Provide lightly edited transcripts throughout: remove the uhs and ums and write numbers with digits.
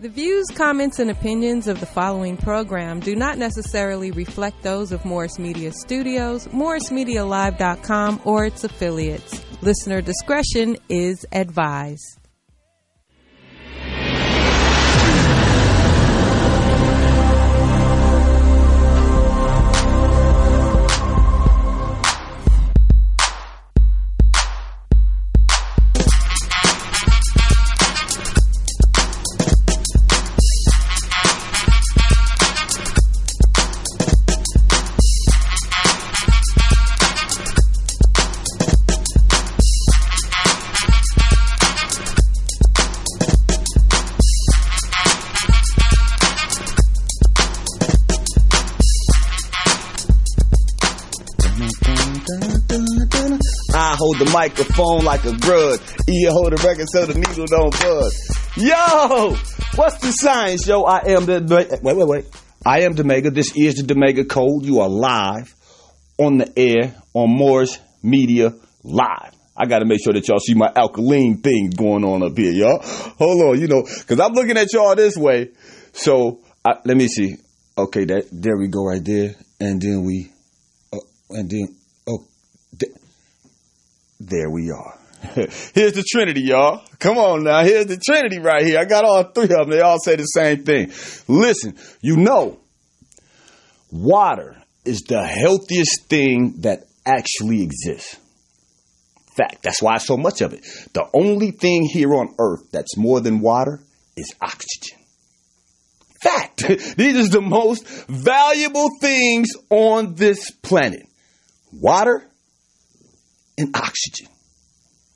The views, comments, and opinions of the following program do not necessarily reflect those of Morris Media Studios, MorrisMediaLive.com, or its affiliates. Listener discretion is advised. I hold the microphone like a grudge. You hold the record so the needle don't buzz. Yo! What's the science, yo? I am Wait. I am Damega. This is the Damega Code. You are live on the air on Morris Media Live. I got to make sure that y'all see my alkaline thing going on up here, y'all. Hold on, because I'm looking at y'all this way. So, let me see. Okay, there we go right there. And then there we are. Here's the Trinity, y'all. Come on now. Here's the Trinity right here. I got all three of them. They all say the same thing. Listen, water is the healthiest thing that actually exists. Fact. That's why so much of it. The only thing here on earth that's more than water is oxygen. Fact. These are the most valuable things on this planet. Water and oxygen.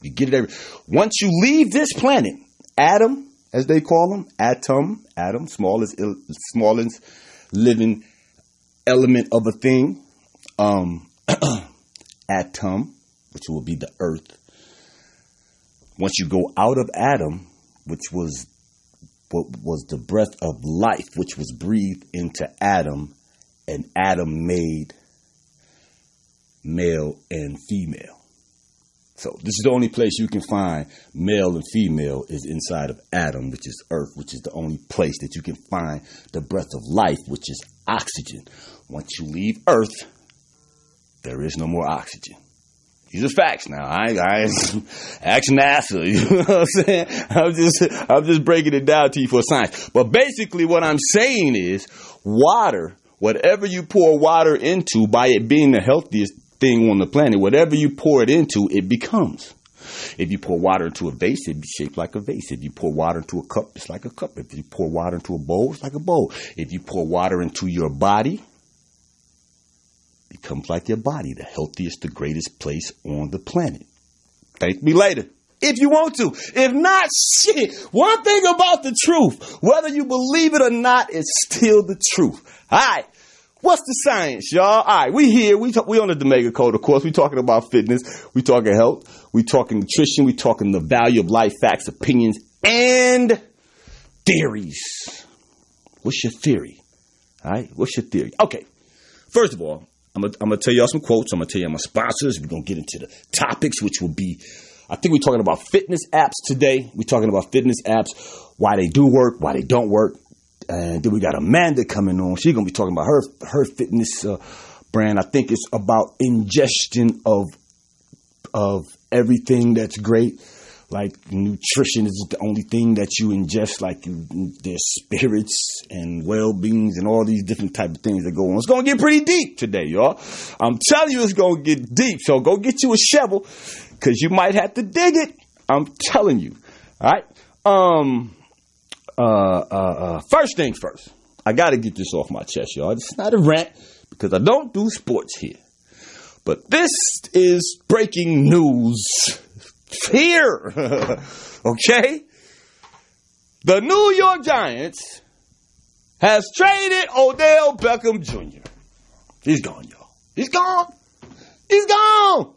You get it once you leave this planet, atom, as they call them, atom, smallest living element of a thing, atom, which will be the earth. Once you go out of atom, which was what was the breath of life, which was breathed into Adam, and Adam made male and female. So this is the only place you can find male and female is inside of Adam, which is earth, which is the only place that you can find the breath of life, which is oxygen. Once you leave earth, there is no more oxygen. These are facts now. I ask NASA. You know what I'm saying? I'm just breaking it down to you for science. But basically what I'm saying is water, whatever you pour water into, by it being the healthiest thing on the planet, whatever you pour it into, it becomes. If you pour water into a vase, it'd be shaped like a vase. If you pour water into a cup, it's like a cup. If you pour water into a bowl, it's like a bowl. If you pour water into your body, it becomes like your body, the healthiest, the greatest place on the planet. Thank me later. If you want to. If not, shit. One thing about the truth, whether you believe it or not, it's still the truth. All right. What's the science, y'all? All right, we here. We on the Damega Code, of course. We talking about fitness. We talking health. We talking nutrition. We talking the value of life, facts, opinions, and theories. What's your theory? All right, what's your theory? Okay, first of all, I'm gonna tell y'all some quotes. I'm gonna tell you my sponsors. We're gonna get into the topics, which will be, I think we're talking about fitness apps today. We're talking about fitness apps, why they do work, why they don't work. And then we got Amanda coming on. She's going to be talking about her fitness brand. I think it's about ingestion of everything that's great. Like nutrition is the only thing that you ingest. Like there's spirits and well-beings and all these different type of things that go on. It's going to get pretty deep today, y'all. I'm telling you it's going to get deep. So go get you a shovel because you might have to dig it. I'm telling you. All right. First things first, I got to get this off my chest, y'all. It's not a rant because I don't do sports here, but this is breaking news here. Okay. The New York Giants has traded Odell Beckham Jr. He's gone, y'all. He's gone. He's gone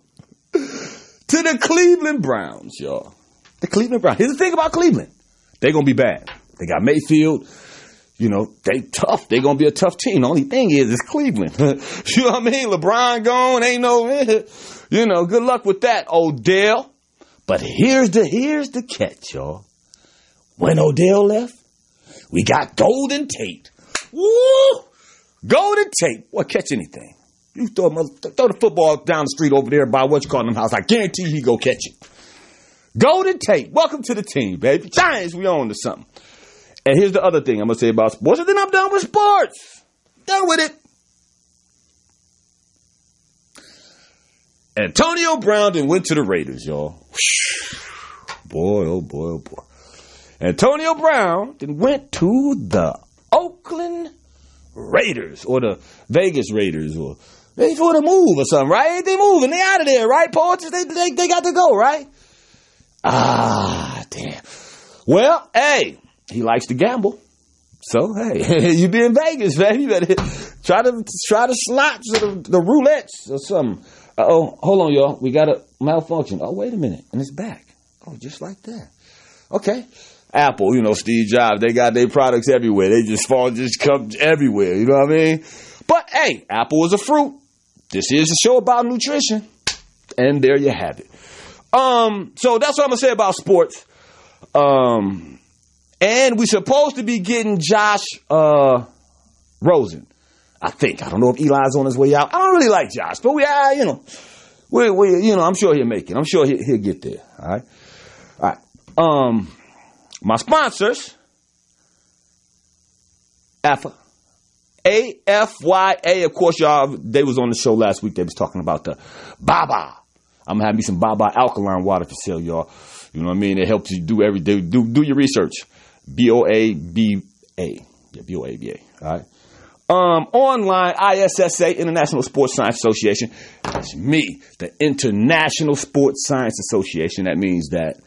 to the Cleveland Browns, y'all. The Cleveland Browns. Here's the thing about Cleveland. They're going to be bad. They got Mayfield. They tough. They're going to be a tough team. The only thing is, it's Cleveland. You know what I mean? LeBron gone. Ain't no, good luck with that, Odell. But here's the catch, y'all. When Odell left, We got Golden Tate. Woo! Golden Tate. Boy, catch anything. You throw the football down the street over there by what you call them house. I guarantee he go catch it. Golden Tate. Welcome to the team, baby. Giants, we on to something. And here's the other thing I'm going to say about sports. And then I'm done with sports. Done with it. Antonio Brown then went to the Raiders, y'all. Boy, oh boy, oh boy. Antonio Brown then went to the Oakland Raiders or the Vegas Raiders, or they for the move or something, right? They moving, they out of there, right? Poets, they got to go, right? Ah, damn. Well, hey, he likes to gamble. So, hey, you be in Vegas, man. You better try the slots or the roulettes or something. Uh-oh, hold on, y'all. We got a malfunction. Oh, wait a minute. And it's back. Oh, just like that. Okay. Apple, Steve Jobs, they got their products everywhere. They just come everywhere. You know what I mean? But, hey, Apple is a fruit. This is a show about nutrition. And there you have it. So that's what I'm going to say about sports. And we're supposed to be getting Josh Rosen. I think. I don't know if Eli's on his way out. I don't really like Josh, but I'm sure he'll make it. I'm sure he'll get there. All right. My sponsors, AFYA. Of course, y'all, they was on the show last week. They was talking about the Baba. I'm gonna have me some Baba alkaline water for sale, y'all. You know what I mean? It helps you do every day. Do your research. BOABA. Yeah, BOABA. All right. Online, ISSA, International Sports Science Association. That's me, the International Sports Science Association. That means that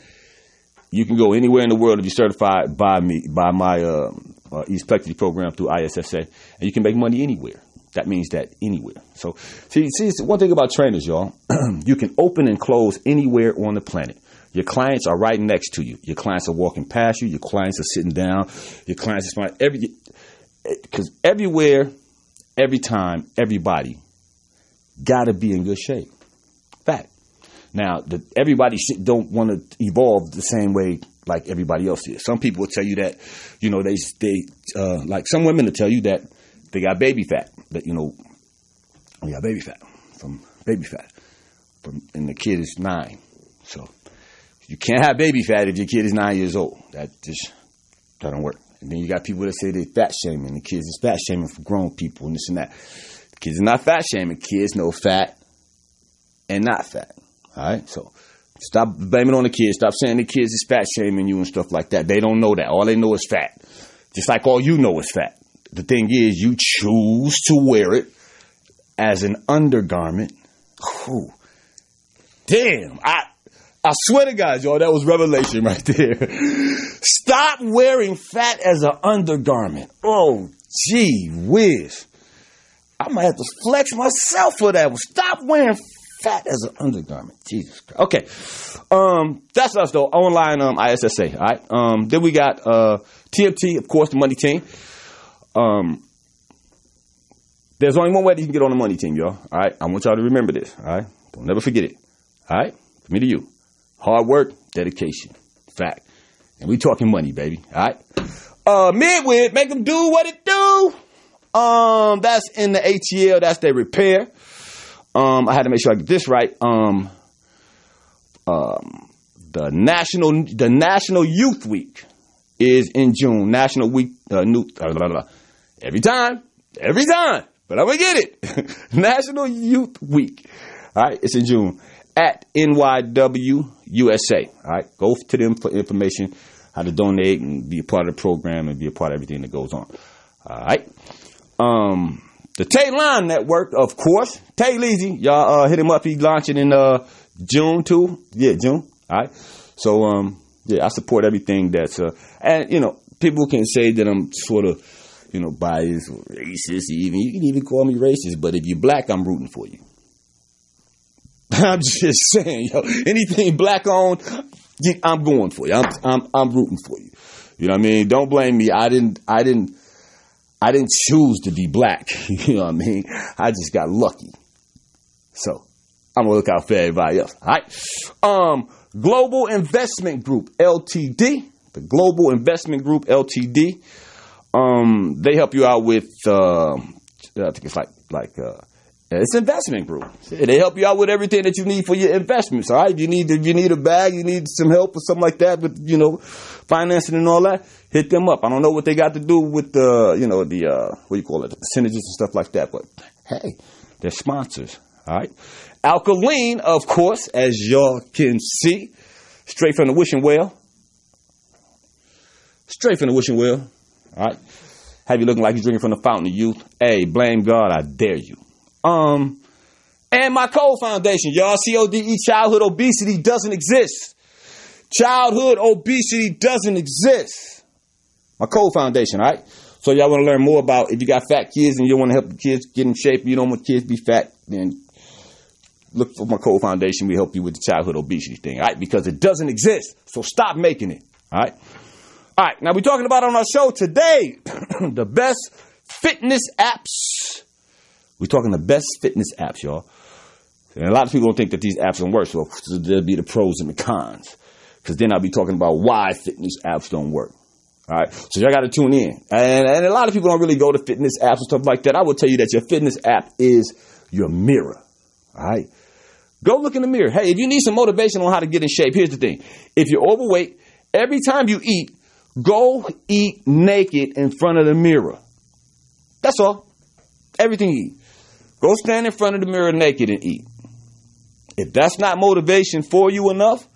you can go anywhere in the world if you're certified by me, by my East Plexity program through ISSA, and you can make money anywhere. That means that anywhere. So, see, it's one thing about trainers, y'all. You can open and close anywhere on the planet. Your clients are right next to you. Your clients are walking past you. Your clients are sitting down. Your clients are smiling. Because everywhere, every time, everybody got to be in good shape. Fact. Now, everybody don't want to evolve the same way like everybody else is. Some people will tell you that, they like some women will tell you that they got baby fat. That, they got baby fat. And the kid is 9. So you can't have baby fat if your kid is 9 years old. That just doesn't work. And then you got people that say they fat shaming. The kids is fat shaming for grown people and this and that. The kids are not fat shaming. Kids know fat and not fat. All right? So stop blaming on the kids. Stop saying the kids is fat shaming you and stuff like that. They don't know that. All they know is fat. Just like all you know is fat. The thing is, you choose to wear it as an undergarment. Whew. Damn. I swear to God, y'all, that was revelation right there. Stop wearing fat as an undergarment. Oh, gee whiz. I might have to flex myself for that one. Stop wearing fat as an undergarment. Jesus Christ. Okay. That's us, though. Online ISSA. All right. Then we got TMT, of course, the money team. There's only one way that you can get on the money team, y'all. All right. I want y'all to remember this. All right. Don't never forget it. All right. From me to you. Hard work, dedication. Fact. And we talking money, baby. All right. Midwit, make them do what it do. That's in the ATL. That's their repair. I had to make sure I get this right. The National Youth Week is in June. National Week, every time. But I'm going to get it. National Youth Week. All right. It's in June at NYW USA. All right. Go to them for information, how to donate and be a part of the program and be a part of everything that goes on. All right. The Tay Line Network, of course. Tay Leezy, y'all hit him up. He's launching in June too. Yeah, June. All right. So I support everything that's and people can say that I'm sort of biased or racist. Even you can even call me racist, but if you're black, I'm rooting for you. I'm just saying, anything black owned, I'm going for you. I'm rooting for you. You know what I mean? Don't blame me. I didn't choose to be black. You know what I mean? I just got lucky. So I'm gonna look out for everybody else. All right. Global Investment Group Ltd. The Global Investment Group Ltd. They help you out with, I think it's it's investment group. They help you out with everything that you need for your investments. All right. If you need a bag, you need some help or something like that with, financing and all that, hit them up. I don't know what they got to do with the percentages and stuff like that, but hey, they're sponsors. All right. Alkaline, of course, as y'all can see, straight from the wishing well. Straight from the wishing well. All right. Have you looking like you're drinking from the fountain of youth? Hey, blame God, I dare you. And my Code Foundation, y'all. CODE, childhood obesity doesn't exist. Childhood obesity doesn't exist. My Code Foundation, all right? So y'all want to learn more about if you got fat kids and you want to help the kids get in shape, you don't want kids to be fat, then look for my Code Foundation. We help you with the childhood obesity thing, all right? Because it doesn't exist. So stop making it, all right? All right, now we're talking about on our show today, the best fitness apps. We're talking the best fitness apps, y'all. And a lot of people don't think that these apps don't work, so there'll be the pros and the cons. Because then I'll be talking about why fitness apps don't work. All right, so y'all got to tune in. And a lot of people don't really go to fitness apps and stuff like that. I will tell you that your fitness app is your mirror. All right, go look in the mirror. Hey, if you need some motivation on how to get in shape, here's the thing. If you're overweight, every time you eat, go eat naked in front of the mirror. That's all. Everything you eat. Go stand in front of the mirror naked and eat. If that's not motivation for you enough,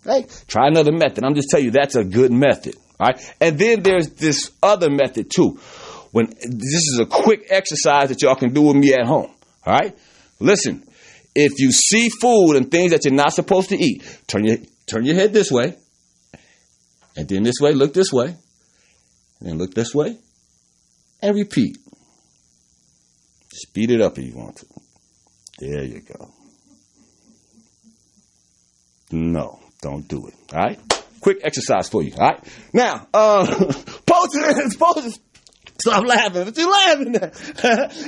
hey, try another method. I'm just telling you, that's a good method. All right. And then there's this other method too. This is a quick exercise that y'all can do with me at home. All right. Listen, if you see food and things that you're not supposed to eat, turn your head this way. And then this way, look this way. And then look this way. And repeat. Speed it up if you want to. There you go. No, don't do it. All right? Quick exercise for you. All right? Now, post it. Stop laughing. What you laughing at?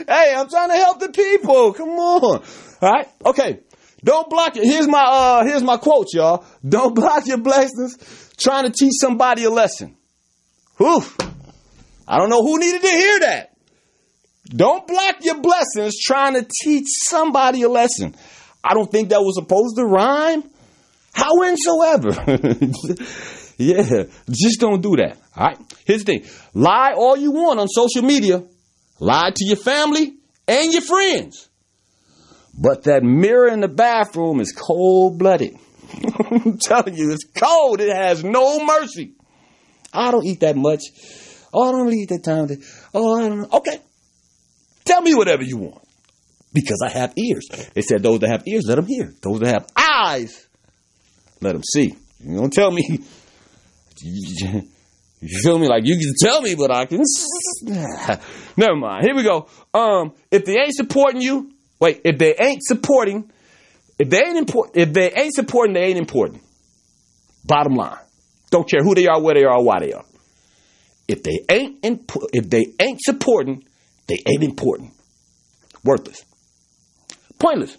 Hey, I'm trying to help the people. Come on. All right? Okay. Don't block it. Here's my quote, y'all. Don't block your blessings trying to teach somebody a lesson. Whew. I don't know who needed to hear that. Don't block your blessings trying to teach somebody a lesson. I don't think that was supposed to rhyme. Howsoever. Yeah, just don't do that. All right. Here's the thing. Lie all you want on social media. Lie to your family and your friends. But that mirror in the bathroom is cold-blooded. I'm telling you, it's cold. It has no mercy. I don't eat that much. Oh, I don't really eat that time. Oh, I don't know. Okay. Tell me whatever you want. Because I have ears. They said those that have ears, let them hear. Those that have eyes, let them see. You don't tell me. You feel me? Like you can tell me, but I can. Never mind. Here we go. If they ain't supporting you, if they ain't supporting, they ain't important. Bottom line. Don't care who they are, where they are, why they are. If they ain't supporting, they ain't important. Worthless. Pointless.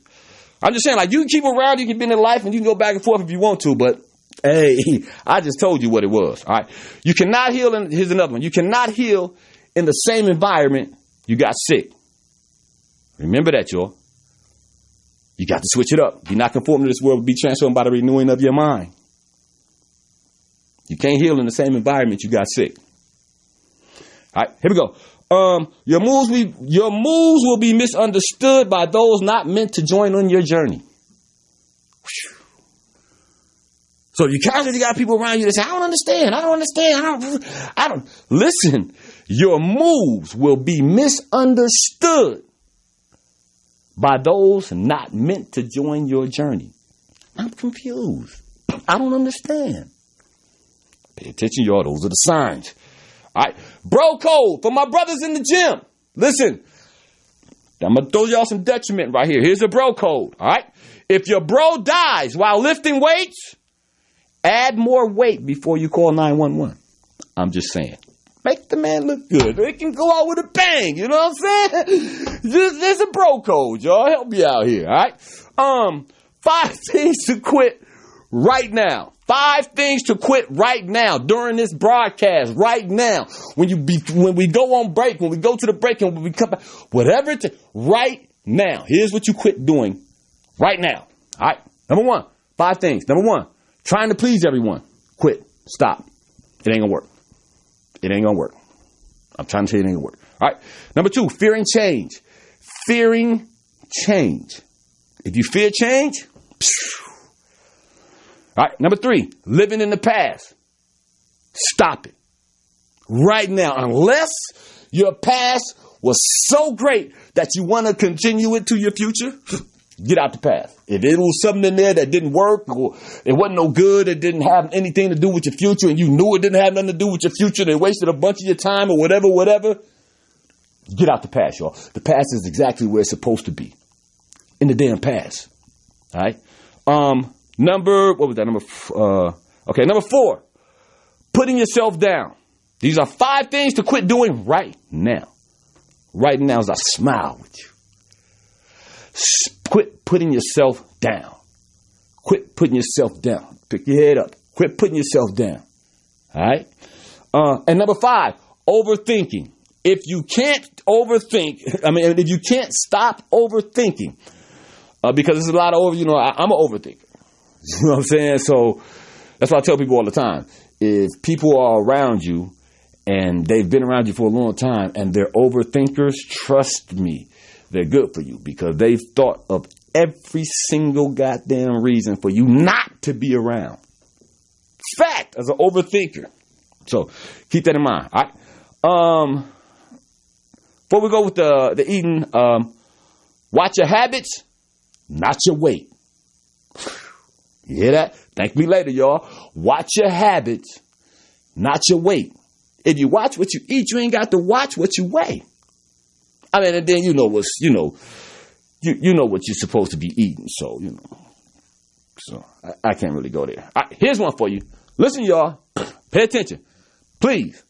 I'm just saying, like, you can keep around, you can be in their life, and you can go back and forth if you want to, but hey, I just told you what it was. All right. You cannot heal here's another one. You cannot heal in the same environment you got sick. Remember that, y'all. You got to switch it up. Be not conformed to this world, but be transformed by the renewing of your mind. You can't heal in the same environment you got sick. All right, here we go. Your moves will be misunderstood by those not meant to join on your journey. So you constantly got people around you that say, I don't understand. Listen, your moves will be misunderstood by those not meant to join your journey. I'm confused. I don't understand. Pay attention, y'all. Those are the signs. All right. Bro code for my brothers in the gym. Listen, I'm going to throw y'all some detriment right here. Here's a bro code. All right. If your bro dies while lifting weights, add more weight before you call 911. I'm just saying. Make the man look good. It can go out with a bang. You know what I'm saying? There's a bro code, y'all. Help me out here. All right. 5 things to quit right now. 5 things to quit right now during this broadcast right now. When we go on break, when we go to the break and when we come back, whatever it takes, right now. Here's what you quit doing right now. All right. Number 1, 5 things. Number 1, trying to please everyone. Quit. Stop. It ain't gonna work. It ain't gonna work. I'm trying to tell you it ain't gonna work. All right. Number 2, fearing change. Fearing change. If you fear change, all right. Number 3, living in the past. Stop it right now. Unless your past was so great that you want to continue it to your future, get out the past. If it was something in there that didn't work or it wasn't no good, it didn't have anything to do with your future and you knew it didn't have nothing to do with your future, they wasted a bunch of your time or whatever, get out the past, y'all. The past is exactly where it's supposed to be. In the damn past. All right. Number 4, putting yourself down. These are 5 things to quit doing right now. Right now as I smile with you. Quit putting yourself down. Quit putting yourself down. Pick your head up. Quit putting yourself down. All right. And number 5, overthinking. If you can't if you can't stop overthinking, because there's a lot of I'm an overthinker. You know what I'm saying? So that's why I tell people all the time. If people are around you and they've been around you for a long time and they're overthinkers, trust me, they're good for you because they've thought of every single goddamn reason for you not to be around. Fact, as an overthinker. So keep that in mind. All right. Before we go with the eating, watch your habits, not your weight. You hear that? Thank me later, y'all. Watch your habits, not your weight. If you watch what you eat, you ain't got to watch what you weigh. I mean, and then you know what you're supposed to be eating. So, So I can't really go there. All right, here's one for you. Listen, y'all. Pay attention. Please.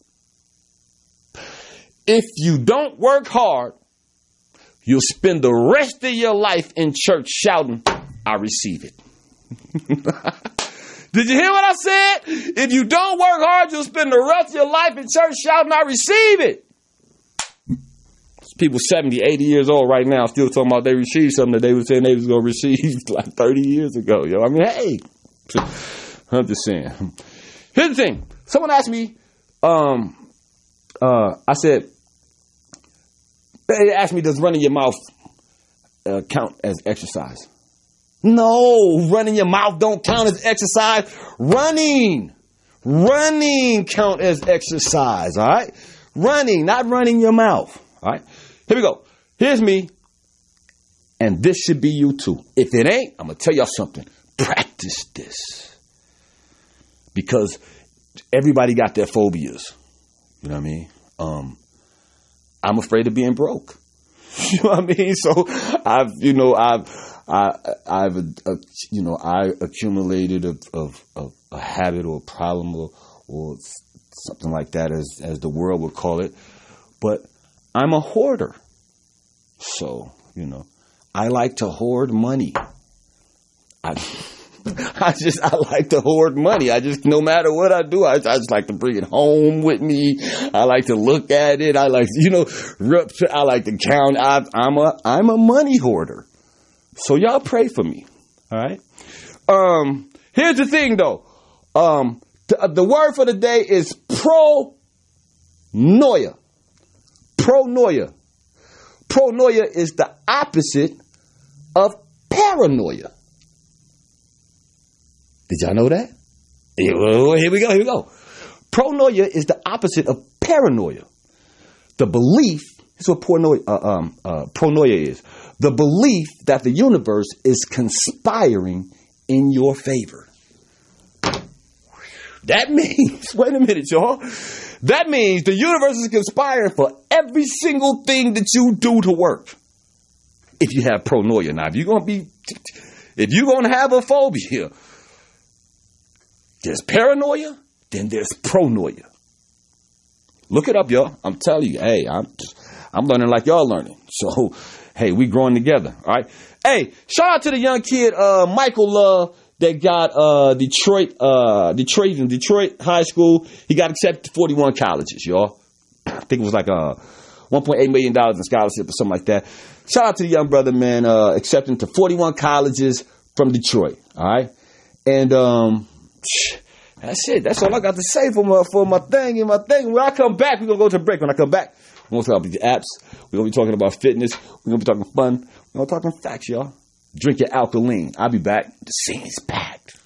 If you don't work hard, you'll spend the rest of your life in church shouting, I receive it. Did you hear what I said? If you don't work hard, you'll spend the rest of your life in church shouting, I receive it. People 70, 80 years old right now still talking about they received something that they were saying they was going to receive like 30 years ago. Yo, I mean, hey, I'm just saying. Here's the thing. Someone asked me, they asked me, does running your mouth count as exercise? No, running your mouth don't count as exercise. Running count as exercise, all right? Running, not running your mouth, all right? Here we go. Here's me, and this should be you too. If it ain't, I'm going to tell y'all something. Practice this. Because everybody got their phobias. You know what I mean? I'm afraid of being broke. You know what I mean? So I accumulated a habit or a problem or something like that as the world would call it. But I'm a hoarder. So, I like to hoard money. I like to hoard money. No matter what I do, I just like to bring it home with me. I like to look at it. I like, I like to count. I'm a money hoarder. So y'all pray for me. All right. Here's the thing though. The word for the day is pronoia. Pronoia. Pronoia is the opposite of paranoia. Did y'all know that? Here we go. Pronoia is the opposite of paranoia. The belief, this is what pronoia is. The belief that the universe is conspiring in your favor. That means, wait a minute, y'all. That means the universe is conspiring for every single thing that you do to work. If you have pronoia. Now, if you're going to have a phobia, there's paranoia, then there's pronoia. Look it up, y'all. I'm telling you, hey, I'm learning like y'all learning. So, hey, we growing together, all right? Hey, shout out to the young kid, Michael Love, that got Detroit High School. He got accepted to 41 colleges, y'all. I think it was like $1.8 million in scholarship or something like that. Shout out to the young brother, man, accepting to 41 colleges from Detroit. All right, and that's it. That's all I got to say for my thing. When I come back, we're gonna go to a break. When I come back, we're gonna talk about the apps. We're gonna be talking about fitness. We're gonna be talking fun. We're gonna be talking facts, y'all. Drink your alkaline. I'll be back. The scene is packed.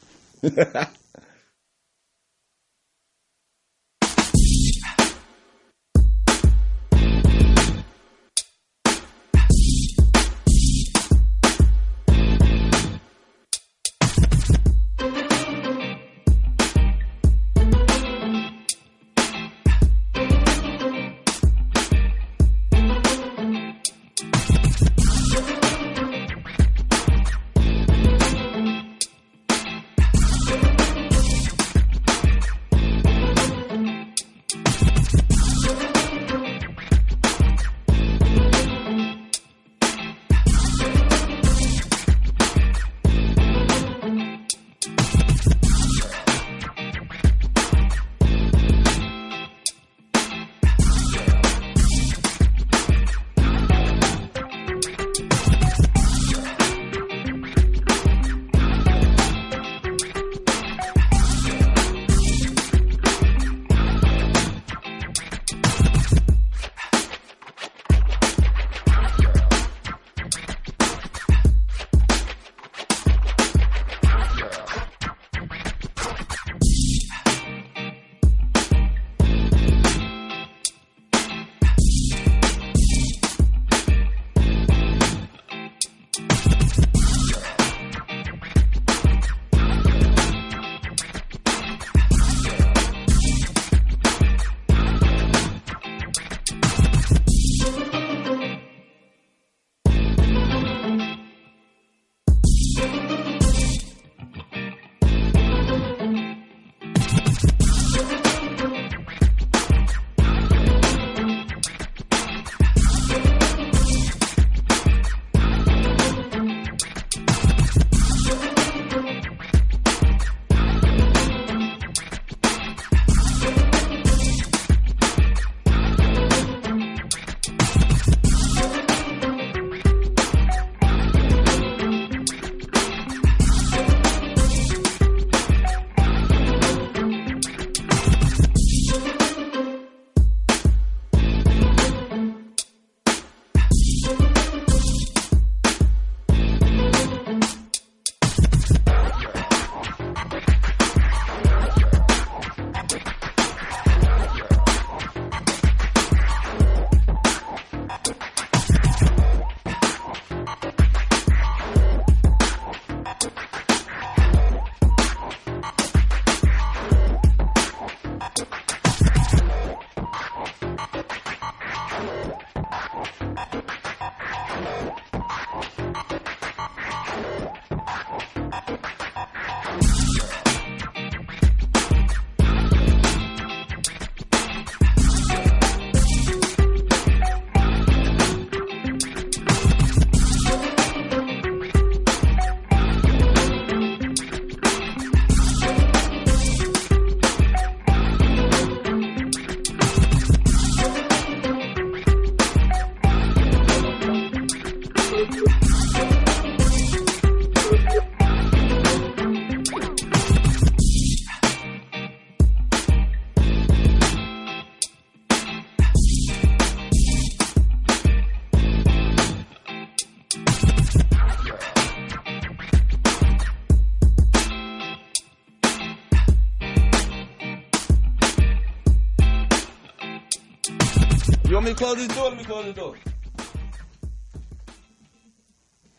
You want me to close this door? Let me close this door.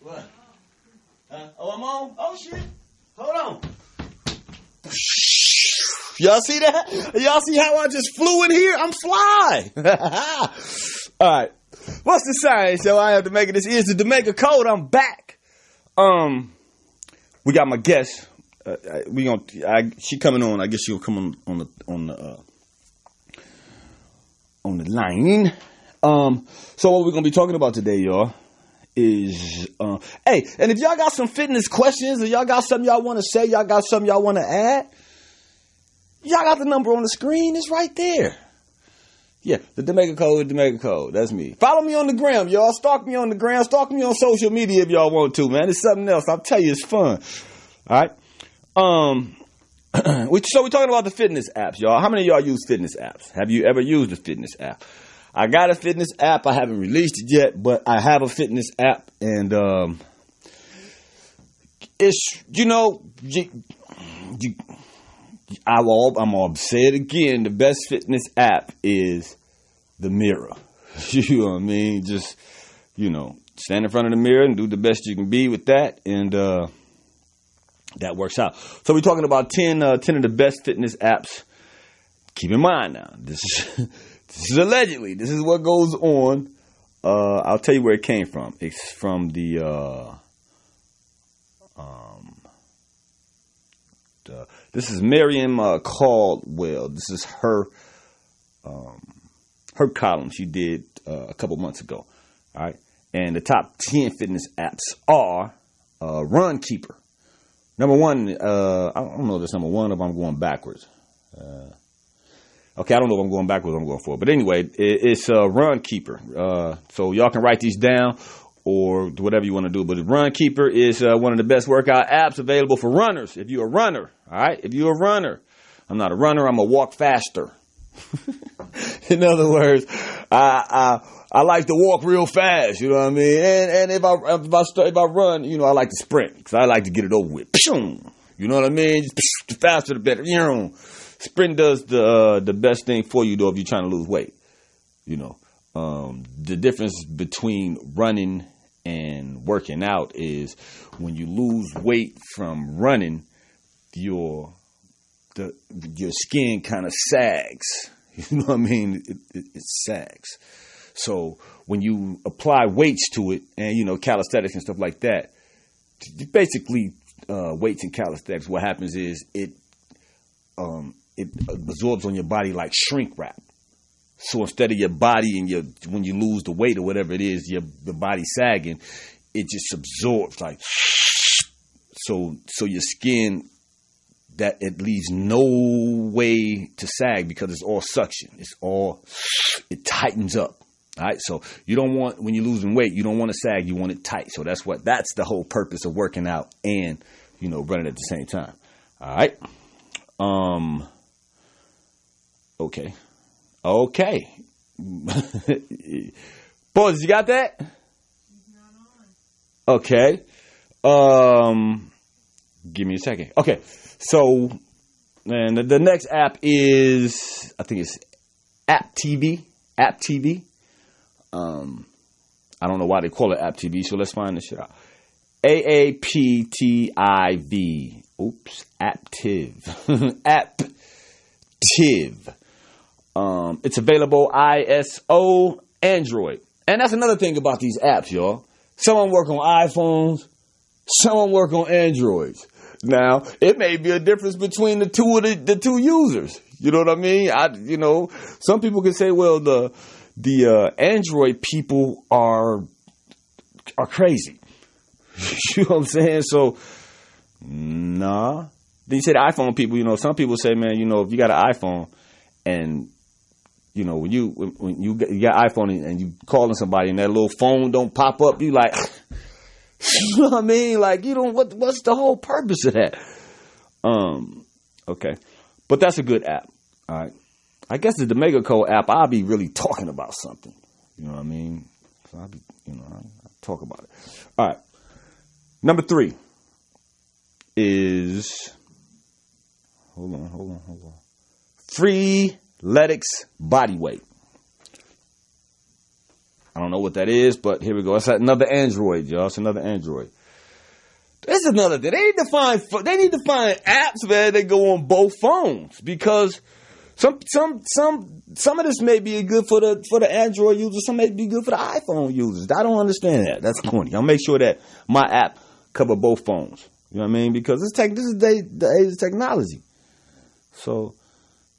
What? Oh, I'm on? Oh, shit. Hold on. Y'all see that? Y'all see how I just flew in here? I'm fly. All right. What's the sign? So I have to make it. This is the Damega code. I'm back. We got my guest. She coming on. I guess she'll come on the line. So what we're gonna be talking about today, y'all, is, hey, and if y'all got some fitness questions or y'all got something y'all want to say, y'all got something y'all want to add, y'all got the number on the screen. It's right there. Yeah, the Damega Code, that's me. Follow me on the gram, y'all. Stalk me on the gram. Stalk me on social media if y'all want to, man. It's something else. I'll tell you, it's fun. All right. So we're talking about the fitness apps, y'all. How many of y'all use fitness apps? Have you ever used a fitness app? I got a fitness app. I haven't released it yet, but I have a fitness app, and it's, I'm gonna say it again. The best fitness app is the mirror. You know what I mean? Just, stand in front of the mirror and do the best you can be with that, and that works out. So we're talking about 10 of the best fitness apps. Keep in mind now, this is allegedly. This is what goes on. I'll tell you where it came from. It's from this is Miriam Caldwell. This is her column she did a couple months ago. All right, and the top 10 fitness apps are Runkeeper. Number one. I don't know if it's number one or if I'm going backwards. Okay, I don't know if I'm going backwards or I'm going forward. But anyway, it's Runkeeper. So y'all can write these down or do whatever you want to do. But Runkeeper is one of the best workout apps available for runners. If you're a runner, all right? If you're a runner. I'm not a runner. I'm a walk faster. In other words, I like to walk real fast. You know what I mean? And if I run, I like to sprint because I like to get it over with. You know what I mean? Just the faster the better. Sprint does the best thing for you though if you're trying to lose weight. The difference between running and working out is when you lose weight from running, your skin kind of sags. You know what I mean? It sags. So when you apply weights to it and, calisthenics and stuff like that, basically weights and calisthenics, what happens is it absorbs on your body like shrink wrap. So instead of your body and when you lose the weight or whatever it is, the body sagging, it just absorbs like, so your skin, that it leaves no way to sag because it's all suction. It tightens up. All right. So you don't want, when you're losing weight, you don't want to sag. You want it tight. So that's the whole purpose of working out and, running at the same time. All right. Okay. Boys, you got that? Okay. Give me a second. Okay. So, and the next app is, I think it's App TV. I don't know why they call it App TV, so let's find this shit out. AAPTIV. Oops. Aptiv. Aptiv. It's available ISO, Android. And that's another thing about these apps, y'all. Some of them work on iPhones. Some of them work on Androids. Now, it may be a difference between the two users. You know what I mean? Some people can say, well, the Android people are crazy. You know what I'm saying? So, nah. Then you say the iPhone people, some people say, man, if you got an iPhone and, when you got iPhone and you calling somebody and that little phone don't pop up, you like, you know what I mean? Like, what's the whole purpose of that? Okay. But that's a good app. All right. I guess the Damega Code app, I'll be really talking about something. You know what I mean? So I'll be, I'll talk about it. All right. Number 3 is, hold on. Freeletics Body Weight. I don't know what that is, but here we go. It's another Android, y'all. It's another Android. This is another thing. They need to find apps, man, that go on both phones because some of this may be good for the Android users. Some may be good for the iPhone users. I don't understand that. That's corny. I'll make sure that my app cover both phones. You know what I mean? Because this is the age of technology. So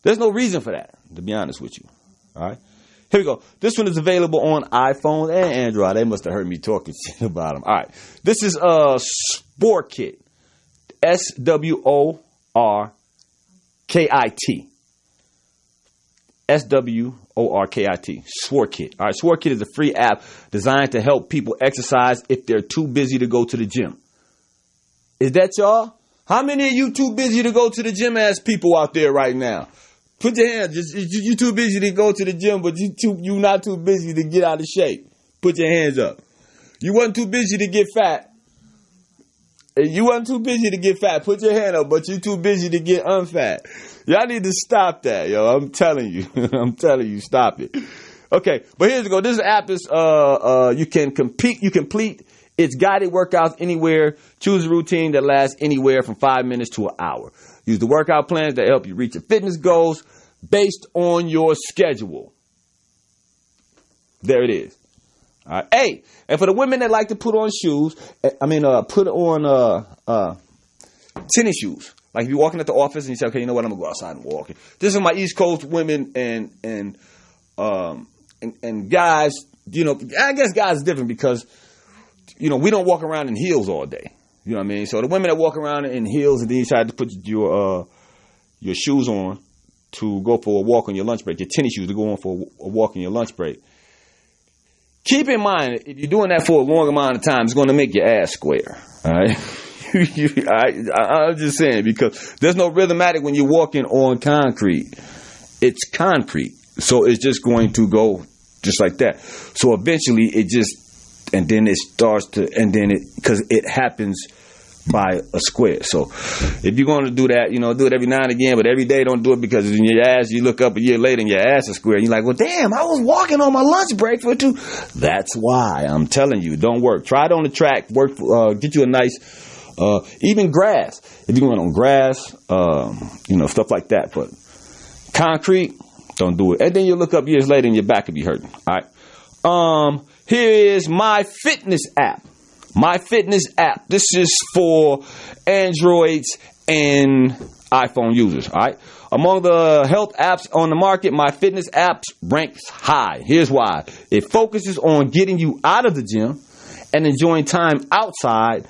there's no reason for that, to be honest with you. All right. Here we go. This one is available on iPhone and Android. They must have heard me talking shit about them. All right. This is Sporkit. SWORKIT. SWORKIT. Sporkit. All right. Sporkit is a free app designed to help people exercise if they're too busy to go to the gym. Is that y'all? How many of you too busy to go to the gym ass people out there right now? Put your hands. You too busy to go to the gym, but you not too busy to get out of shape. Put your hands up. You wasn't too busy to get fat. You wasn't too busy to get fat. Put your hand up, but you too busy to get unfat. Y'all need to stop that, yo. I'm telling you. I'm telling you, stop it. Okay, but here's the go. This app is you can complete its guided workouts anywhere. Choose a routine that lasts anywhere from 5 minutes to an hour. Use the workout plans that help you reach your fitness goals based on your schedule. There it is. All right. Hey, and for the women that like to put on shoes, put on tennis shoes. Like if you're walking at the office and you say, okay, you know what, I'm gonna go outside and walk. This is my East Coast women and guys. You know, I guess guys is different because we don't walk around in heels all day. You know what I mean? So the women that walk around in heels and then you try to put your shoes on to go for a walk on your lunch break, your tennis shoes to go on for a walk on your lunch break. Keep in mind, if you're doing that for a long amount of time, it's going to make your ass square. All right? I'm just saying, because there's no rhythmatic when you're walking on concrete. It's concrete. So it's just going to go just like that. So eventually because it happens by a square. So if you're going to do that, do it every now and again, but every day don't do it, because in your ass, you look up a year later and your ass is square. You're like, well, damn, I was walking on my lunch break for 2. That's why I'm telling you, don't work. Try it on the track. Work. Get you a nice, even grass. If you're going on grass, stuff like that. But concrete, don't do it. And then you look up years later and your back could be hurting. All right. Here is My Fitness app. My Fitness app. This is for Androids and iPhone users. All right. Among the health apps on the market, My Fitness apps ranks high. Here's why. It focuses on getting you out of the gym and enjoying time outside,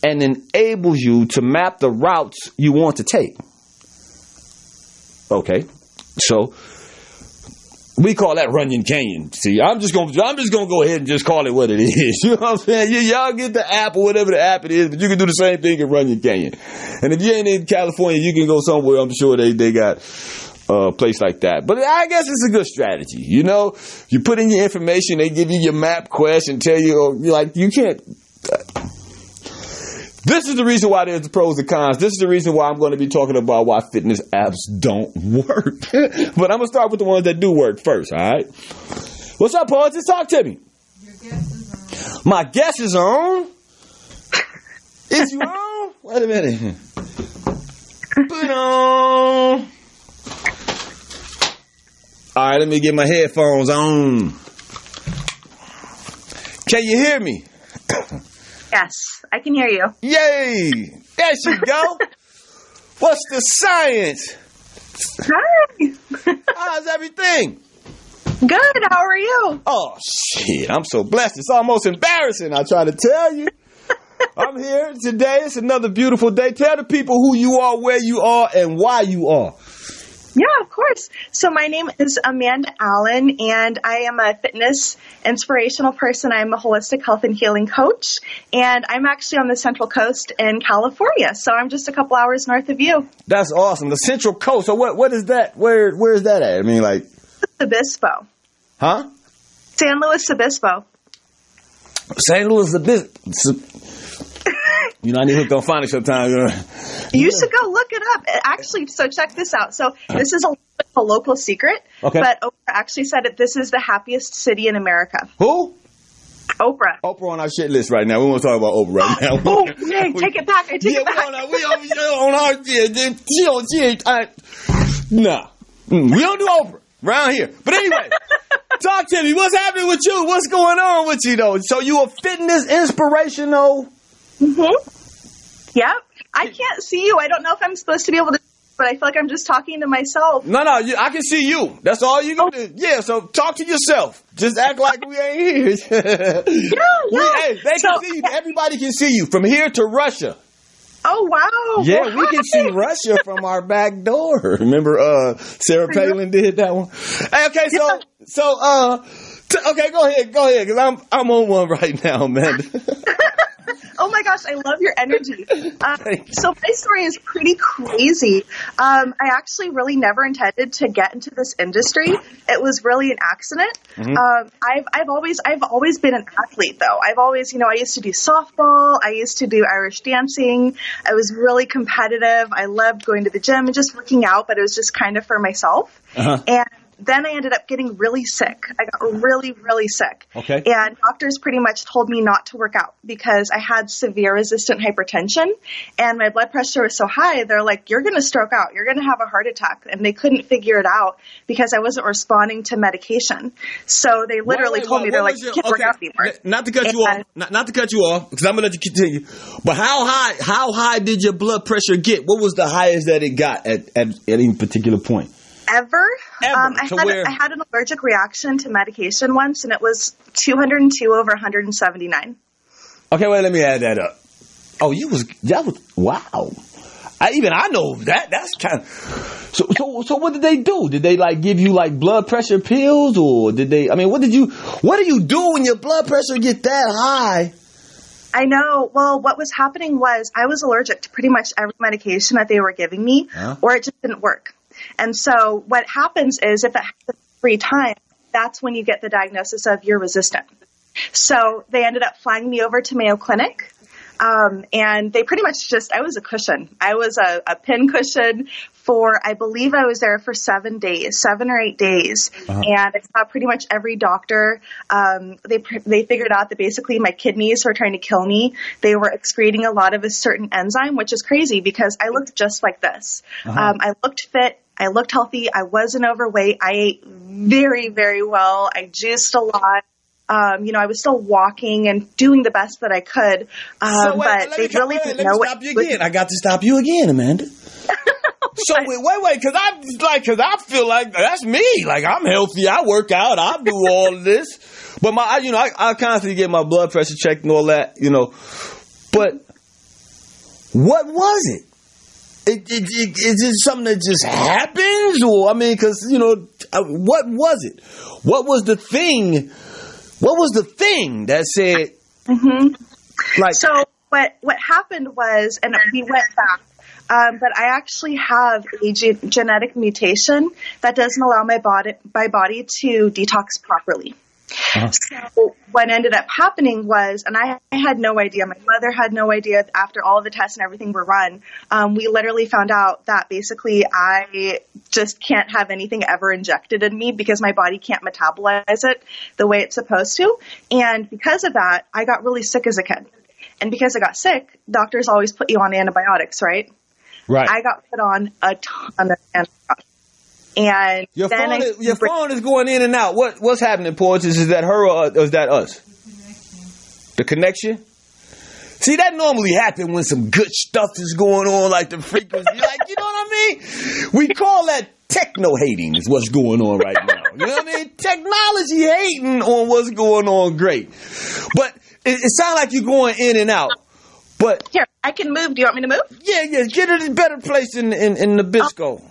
and enables you to map the routes you want to take. Okay. So we call that Runyon Canyon. See, I'm just gonna go ahead and just call it what it is. You know what I'm saying? Y'all get the app or whatever the app it is, but you can do the same thing in Runyon Canyon. And if you ain't in California, you can go somewhere. I'm sure they got a place like that. But I guess it's a good strategy. You put in your information, they give you your map quest and tell you, you can't. This is the reason why there's the pros and cons. This is the reason why I'm going to be talking about why fitness apps don't work. But I'm going to start with the ones that do work first, all right? What's up, Paul? Just talk to me. Your guess is on. My guess is on? Is you on? Wait a minute. Put on. All right, let me get my headphones on. Can you hear me? Yes, I can hear you. Yay! There you go. What's the science? Hi. How's everything? Good. How are you? Oh, shit. I'm so blessed. It's almost embarrassing. I try to tell you. I'm here today. It's another beautiful day. Tell the people who you are, where you are, and why you are. Yeah, of course. So my name is Amanda Allen, and I am a fitness inspirational person. I'm a holistic health and healing coach, and I'm actually on the Central Coast in California. So I'm just a couple hours north of you. That's awesome. The Central Coast. So what is that? Where is that at? I mean, like Obispo. Huh? San Luis Obispo. St. Louis Obispo. I need to go find it sometime. You should go look it up. Actually, so check this out. So this is a local secret, okay. But Oprah actually said that this is the happiest city in America. Who? Oprah. Oprah on our shit list right now. We want to talk about Oprah right now. Oh, yeah, take it back. I take it back. We on our shit. Nah. We don't do Oprah around here. But anyway, talk to me. What's happening with you? What's going on with you, though? So you a fitness inspirational? Mm-hmm. Yep. I can't see you. I don't know if I'm supposed to be able to but I feel like I'm just talking to myself. No, I can see you. That's all you can do. Yeah, so talk to yourself. Just act like we ain't here. Yeah. Hey, they can see you. Everybody can see you from here to Russia. Oh, wow. Yeah, well, we can see Russia from our back door. Remember Sarah Palin did that one? Hey, okay, okay, go ahead, because I'm on one right now, man. Oh my gosh, I love your energy. So my story is pretty crazy. I actually really never intended to get into this industry. It was really an accident. Mm-hmm. I've always been an athlete though. I've always, I used to do softball. I used to do Irish dancing. I was really competitive. I loved going to the gym and just working out, but it was just kind of for myself. Uh-huh. And then I ended up getting really sick. I got really, really sick. Okay. And doctors pretty much told me not to work out because I had severe resistant hypertension and my blood pressure was so high. They're like, you're going to stroke out. You're going to have a heart attack. And they couldn't figure it out because I wasn't responding to medication. So they literally told me, they're like, you can't work out anymore. Not to cut you off. Not to cut you off because I'm going to let you continue. But how high did your blood pressure get? What was the highest that it got at any particular point? Ever. I had an allergic reaction to medication once, and it was 202 over 179. Okay, wait, let me add that up. Oh, wow. I know that. That's kind of. So what did they do? Did they give you blood pressure pills, or did they? I mean, what do you do when your blood pressure get that high? I know. Well, what was happening was I was allergic to pretty much every medication that they were giving me, or it just didn't work. And so what happens is if it happens 3 times, that's when you get the diagnosis of you're resistant. So they ended up flying me over to Mayo Clinic. And they pretty much I was a cushion. I was a pin cushion I believe I was there for 7 or 8 days. Uh-huh. And I saw pretty much every doctor. They figured out that basically my kidneys were trying to kill me. They were excreting a lot of a certain enzyme, which is crazy because I looked just like this. Uh-huh. I looked fit. I looked healthy. I wasn't overweight. I ate very, very well. I juiced a lot. I was still walking and doing the best that I could. But they really didn't know what. I got to stop you again, Amanda. So wait, because I feel like that's me. Like I'm healthy. I work out. I do all of this. But I constantly get my blood pressure checked and all that. But what was it? Is it something that just happens, or because what was it? What was the thing? What was the thing that said? Mm-hmm. So what happened was, and we went back, but I actually have a genetic mutation that doesn't allow my body to detox properly. Uh-huh. So what ended up happening was, and I had no idea, my mother had no idea after all of the tests and everything were run, we literally found out that basically I just can't have anything ever injected in me because my body can't metabolize it the way it's supposed to. And because of that, I got really sick as a kid. And because I got sick, doctors always put you on antibiotics, right? Right. I got put on a ton of antibiotics. And your phone is going in and out. What's happening, Porges? Is that her or is that us? The connection? See, that normally happens when some good stuff is going on, like the frequency. You know what I mean? We call that techno-hating is what's going on right now. You know what I mean? Technology hating on what's going on, great. But it sounds like you're going in and out. But here, I can move. Do you want me to move? Yeah. Get it in a better place in Nabisco.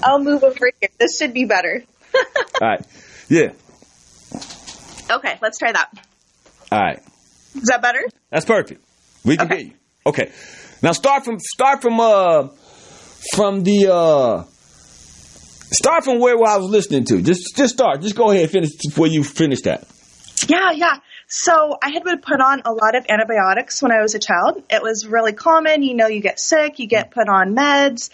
I'll move over here. This should be better. All right. Yeah. Okay, let's try that. All right. Is that better? That's perfect. We can hear you. Okay. Now start from where I was listening to. Just start. Just go ahead and finish before you finish that. Yeah. So I had been put on a lot of antibiotics when I was a child. It was really common. You get sick, you get put on meds,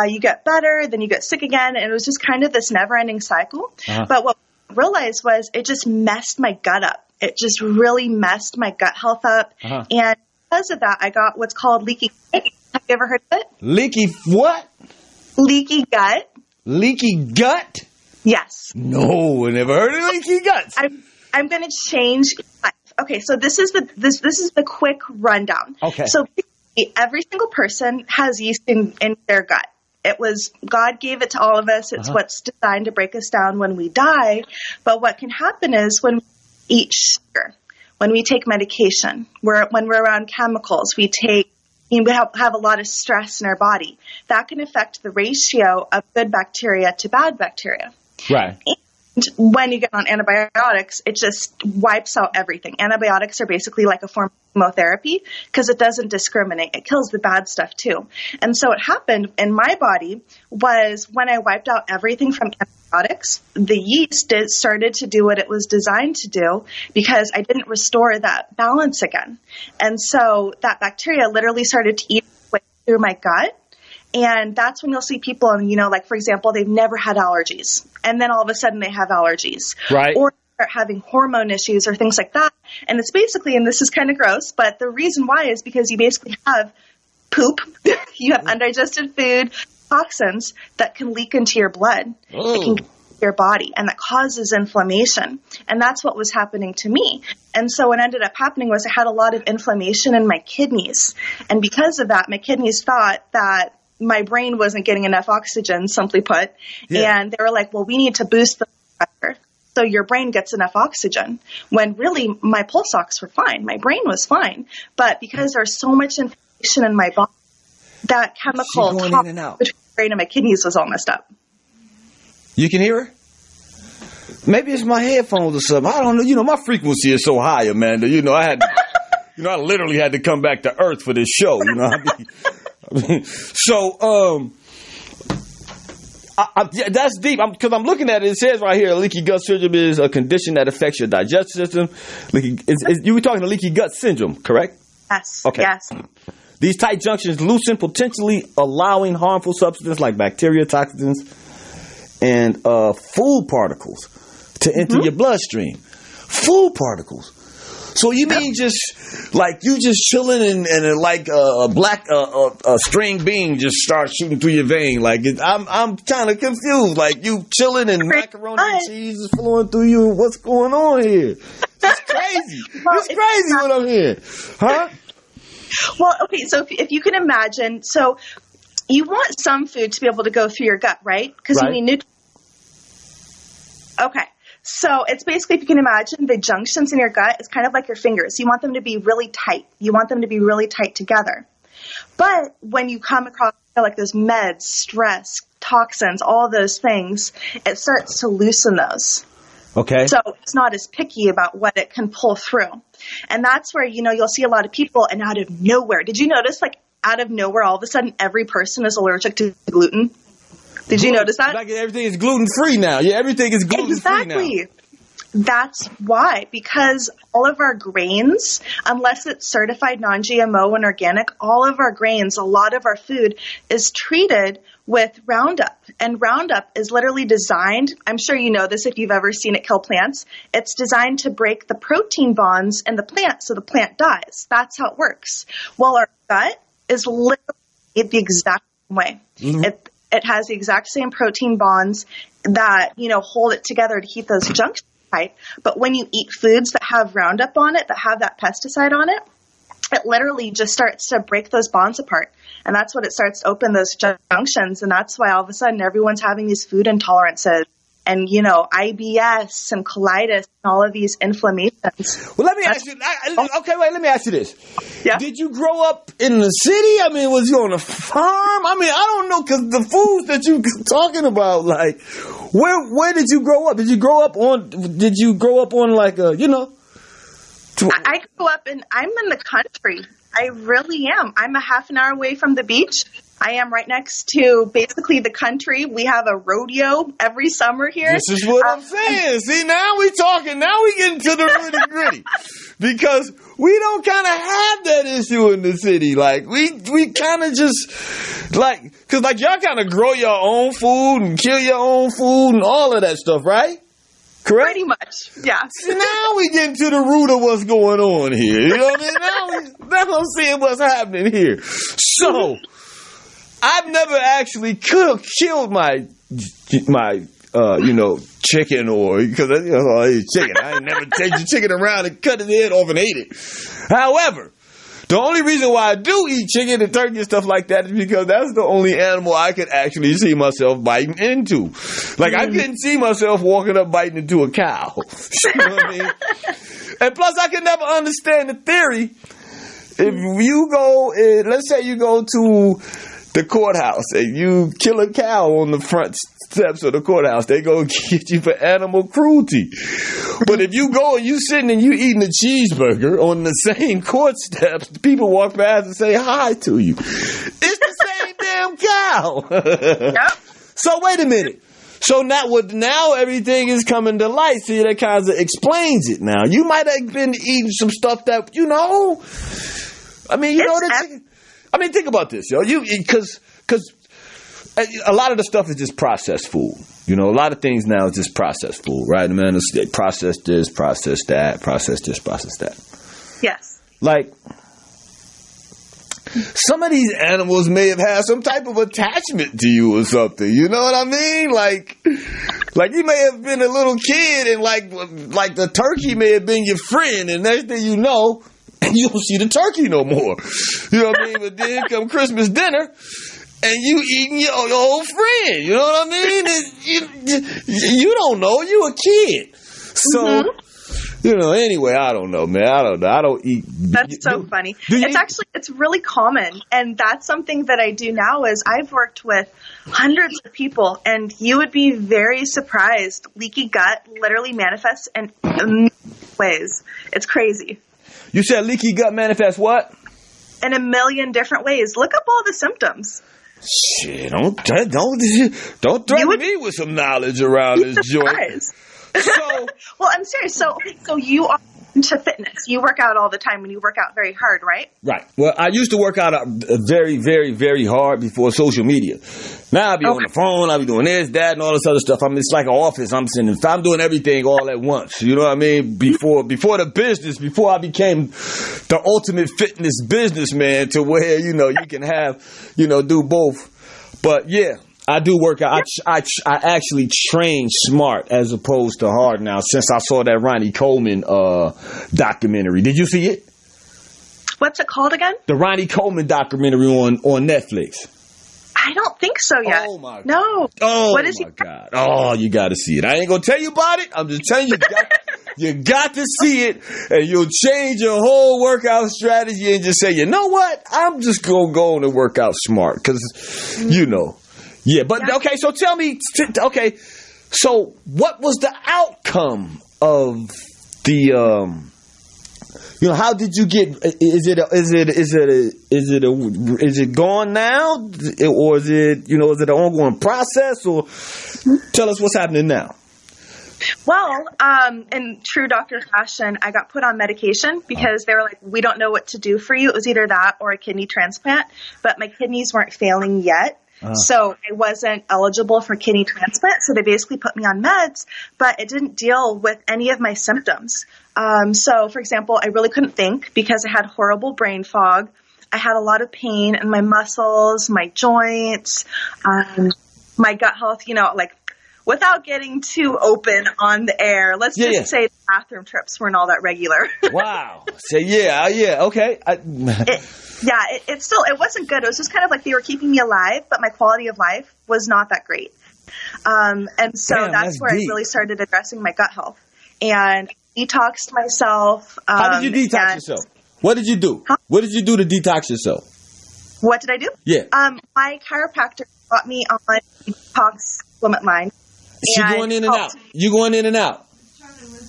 you get better, then you get sick again. And it was just kind of this never-ending cycle. Uh-huh. But what I realized was it just messed my gut up. It just really messed my gut health up. Uh-huh. And because of that, I got what's called leaky gut. Have you ever heard of it? Leaky what? Leaky gut. Leaky gut? Yes. No, I never heard of leaky guts. I'm going to change life. Okay, so this is the quick rundown. Okay. So every single person has yeast in their gut. God gave it to all of us. It's what's designed to break us down when we die. But what can happen is when we eat sugar, when we take medication, when we're around chemicals, we have a lot of stress in our body. That can affect the ratio of good bacteria to bad bacteria. Right. And when you get on antibiotics, it just wipes out everything. Antibiotics are basically like a form of chemotherapy because it doesn't discriminate. It kills the bad stuff too. And so what happened in my body was when I wiped out everything from antibiotics, the yeast started to do what it was designed to do because I didn't restore that balance again. And so that bacteria literally started to eat its way through my gut. And that's when you'll see people, like, for example, they've never had allergies. And then all of a sudden they have allergies. Right. Or start having hormone issues or things like that. And it's basically, and this is kind of gross, but the reason why is because you basically have poop. You have undigested food, toxins that can leak into your blood. It can get into your body, and that causes inflammation. And that's what was happening to me. And so what ended up happening was I had a lot of inflammation in my kidneys. And because of that, my kidneys thought that my brain wasn't getting enough oxygen, simply put. Yeah. And they were like, well, we need to boost the pressure so your brain gets enough oxygen. When really my pulse ox were fine. My brain was fine. But because there's so much inflammation in my body, that chemical going in and out between my brain and my kidneys was all messed up. You can hear her? Maybe it's my headphones or something. I don't know. My frequency is so high, Amanda. I literally had to come back to earth for this show. So, that's deep. Because I'm looking at it. It says right here, leaky gut syndrome is a condition that affects your digestive system. You were talking leaky gut syndrome, correct? Yes. Okay. Yes. These tight junctions loosen, potentially allowing harmful substances like bacteria, toxins, and food particles to enter your bloodstream. Food particles. So you mean just like you just chilling and like a black string bean just starts shooting through your vein? Like I'm kind of confused. Like you chilling and macaroni and cheese is flowing through you. What's going on here? It's crazy. It's crazy what I'm hearing, huh? Well, okay. So if you can imagine, so you want some food to be able to go through your gut, right? Because you need nutrients. Okay. So it's basically, if you can imagine, the junctions in your gut is kind of like your fingers. You want them to be really tight. You want them to be really tight together. But when you come across like those meds, stress, toxins, all those things, it starts to loosen those. Okay. So it's not as picky about what it can pull through. And that's where, you'll see a lot of people, and out of nowhere, did you notice, like, out of nowhere, all of a sudden, every person is allergic to gluten? Did you notice that? Like everything is gluten-free now. Yeah, everything is gluten-free now. Exactly. That's why. Because all of our grains, unless it's certified non-GMO and organic, all of our grains, a lot of our food is treated with Roundup. And Roundup is literally designed, I'm sure you know this if you've ever seen it kill plants, it's designed to break the protein bonds in the plant so the plant dies. That's how it works. Well, our gut is literally the exact same way. It has the exact same protein bonds that, hold it together to keep those junctions tight. But when you eat foods that have Roundup on it, that have that pesticide on it, it literally just starts to break those bonds apart. And that's what it starts to open those junctions. And that's why all of a sudden everyone's having these food intolerances and, IBS and colitis and all of these inflammations. Well, let me ask you. Let me ask you this. Yeah. Did you grow up in the city? I mean, was you on a farm? I mean, I don't know, because the foods that you talking about, like, where did you grow up? Did you grow up on like a, I grew up I'm in the country. I really am. I'm a half an hour away from the beach. I am right next to basically the country. We have a rodeo every summer here. This is what I'm saying. See, now we talking. Now we getting to the nitty gritty, because we don't kind of have that issue in the city. Like we kind of just because y'all kind of grow your own food and kill your own food and all of that stuff, right? Correct? Pretty much, yeah. See, now we get to the root of what's going on here. You know what I mean? Now I'm seeing what's happening here. So, I've never actually killed my chicken, or because chicken. I ain't never taken the chicken around and cut his head off and ate it. However, The only reason why I do eat chicken and turkey and stuff like that is because that's the only animal I could actually see myself biting into. Like, I couldn't see myself walking up biting into a cow. You know what I mean? And plus, I could never understand the theory. If you go, let's say you go to the courthouse and you kill a cow on the front steps of the courthouse, they go get you for animal cruelty. But if you go and you sitting and you eating a cheeseburger on the same court steps, people walk past and say hi to you. It's the same damn cow. Yep. So wait a minute. So now everything is coming to light. See, that kind of explains it now. You might have been eating some stuff that, I mean, I mean, think about this, yo. Because a lot of the stuff is just processed food. A lot of things now is just processed food, right, man? They process this, process that, process this, process that. Yes. Like, some of these animals may have had some type of attachment to you or something. You know what I mean? Like you may have been a little kid and like the turkey may have been your friend, and next thing you know, you don't see the turkey no more. You know what I mean? But then come Christmas dinner, and you eating your old friend. You know what I mean? You don't know. You a kid. So, anyway, I don't know, man. I don't eat. That's so funny. It's really common. And that's something that I do now is I've worked with hundreds of people, and you would be very surprised. Leaky gut literally manifests in a million ways. It's crazy. You said leaky gut manifests what? In a million different ways. Look up all the symptoms. Shit, don't threaten me with some knowledge around this joint. So, well, I'm serious. So you are into fitness. You work out all the time, and you work out very hard, right? Right. Well, I used to work out very, very, very hard before social media. Now I be on the phone. I be doing this, that, and all this other stuff. It's like an office. I'm doing everything all at once. You know what I mean? Before the business, before I became the ultimate fitness businessman, to where you can have do both. But yeah. I do work out. I actually train smart as opposed to hard now, since I saw that Ronnie Coleman documentary. Did you see it? What's it called again? The Ronnie Coleman documentary on Netflix. I don't think so yet. Oh my God. No. Oh what is my God. Oh, you got to see it. I ain't gonna tell you about it. I'm just telling you. You got to see it, and you'll change your whole workout strategy and just say, you know what? I'm just gonna go on and work out smart, because Yeah, but okay, so tell me, so what was the outcome of the, how did you get, is it gone now, or is it an ongoing process, or tell us what's happening now? Well, in true doctor fashion, I got put on medication because they were like, we don't know what to do for you. It was either that or a kidney transplant, but my kidneys weren't failing yet. So I wasn't eligible for kidney transplant. So they basically put me on meds, but it didn't deal with any of my symptoms. So, for example, I really couldn't think because I had horrible brain fog. I had a lot of pain in my muscles, my joints, my gut health, without getting too open on the air. Let's just say the bathroom trips weren't all that regular. Wow. So, okay. It wasn't good. It was just kind of like they were keeping me alive, but my quality of life was not that great. And so that's where I really started addressing my gut health. And detoxed myself. How did you detox yourself? What did you do? Huh? What did you do to detox yourself? What did I do? Yeah. My chiropractor got me on the detox supplement line. She going in and out. You going in and out.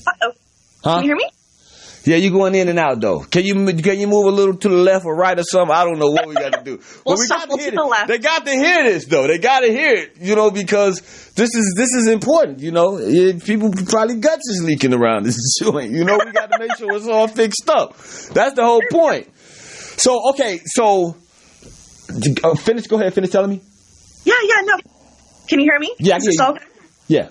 Uh-oh. Huh? Can you hear me? Yeah, you going in and out though. Can you move a little to the left or right or something? I don't know what we got to do. We'll got to the left. They got to hear this though. They got to hear it, because this is important. People probably guts is leaking around this joint. We got to make sure it's all fixed up. That's the whole point. So okay, finish. Go ahead, finish telling me. Yeah, no. Can you hear me? Yeah, I can hear you. Yeah.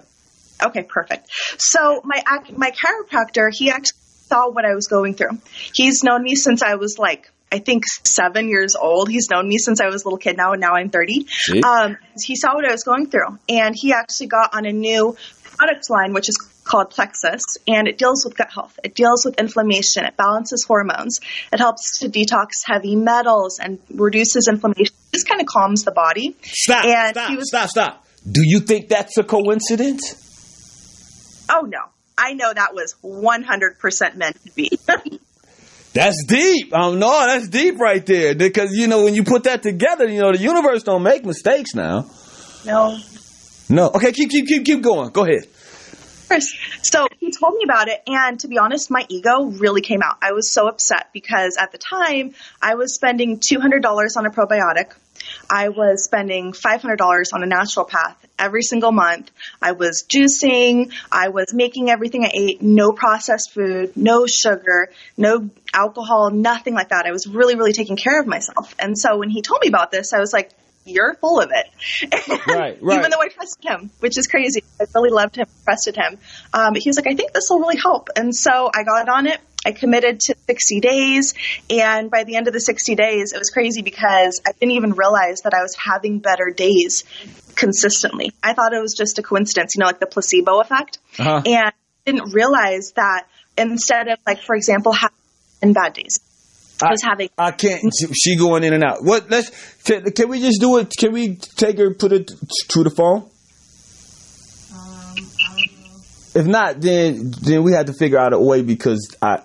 Okay, perfect. So my chiropractor, he actually saw what I was going through. He's known me since I was I think 7 years old. He's known me since I was a little kid now, and now I'm 30. He saw what I was going through, and he actually got on a new product line, which is called Plexus, and it deals with gut health. It deals with inflammation. It balances hormones. It helps to detox heavy metals and reduces inflammation. It just kind of calms the body. Stop. Do you think that's a coincidence? Oh, no. I know that was 100% meant to be. That's deep. No, that's deep right there. Because, when you put that together, the universe don't make mistakes now. No. Okay, keep going. Go ahead. So he told me about it, and to be honest, my ego really came out. I was so upset because at the time, I was spending $200 on a probiotic. I was spending $500 on a naturopath every single month. I was juicing. I was making everything I ate, no processed food, no sugar, no alcohol, nothing like that. I was really, really taking care of myself. And so when he told me about this, I was like, you're full of it. Right. Even though I trusted him, which is crazy. I really loved him, trusted him. But he was like, I think this will really help. And so I got on it. I committed to 60 days. And by the end of the 60 days, it was crazy because I didn't even realize that I was having better days consistently. I thought it was just a coincidence, like the placebo effect. Uh-huh. And I didn't realize that instead of, like, for example, having 10 bad days, I can't. She going in and out. Can we just do it? Can we take her, put it through the phone? I don't know. If not, then we have to figure out a way because I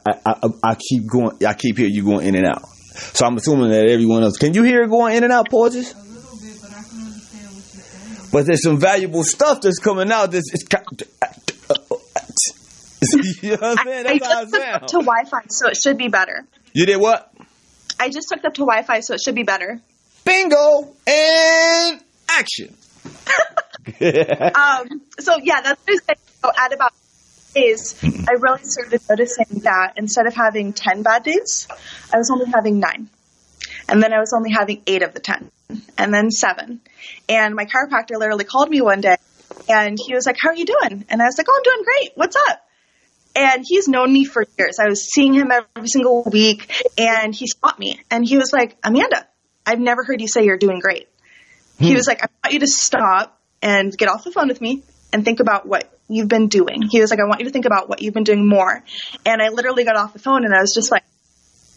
keep going. I keep hearing you going in and out. So I'm assuming that everyone else. Can you hear her going in and out? Pauses. A little bit, but I can understand what you're saying. But there's some valuable stuff that's coming out. You know what I'm saying? That's how I just took sound. up to Wi-Fi, so it should be better. You did what? I just hooked up to Wi-Fi, so it should be better. Bingo and action. So yeah, that's what I said. So at about days, I really started noticing that instead of having 10 bad days, I was only having 9. And then I was only having 8 of the 10. And then 7. And my chiropractor literally called me one day and he was like, how are you doing? And I was like, oh, I'm doing great. What's up? And he's known me for years. I was seeing him every single week, and he stopped me. And he was like, Amanda, I've never heard you say you're doing great. He was like, I want you to stop and get off the phone with me and think about what you've been doing. He was like, I want you to think about what you've been doing more. And I literally got off the phone, and I was just like,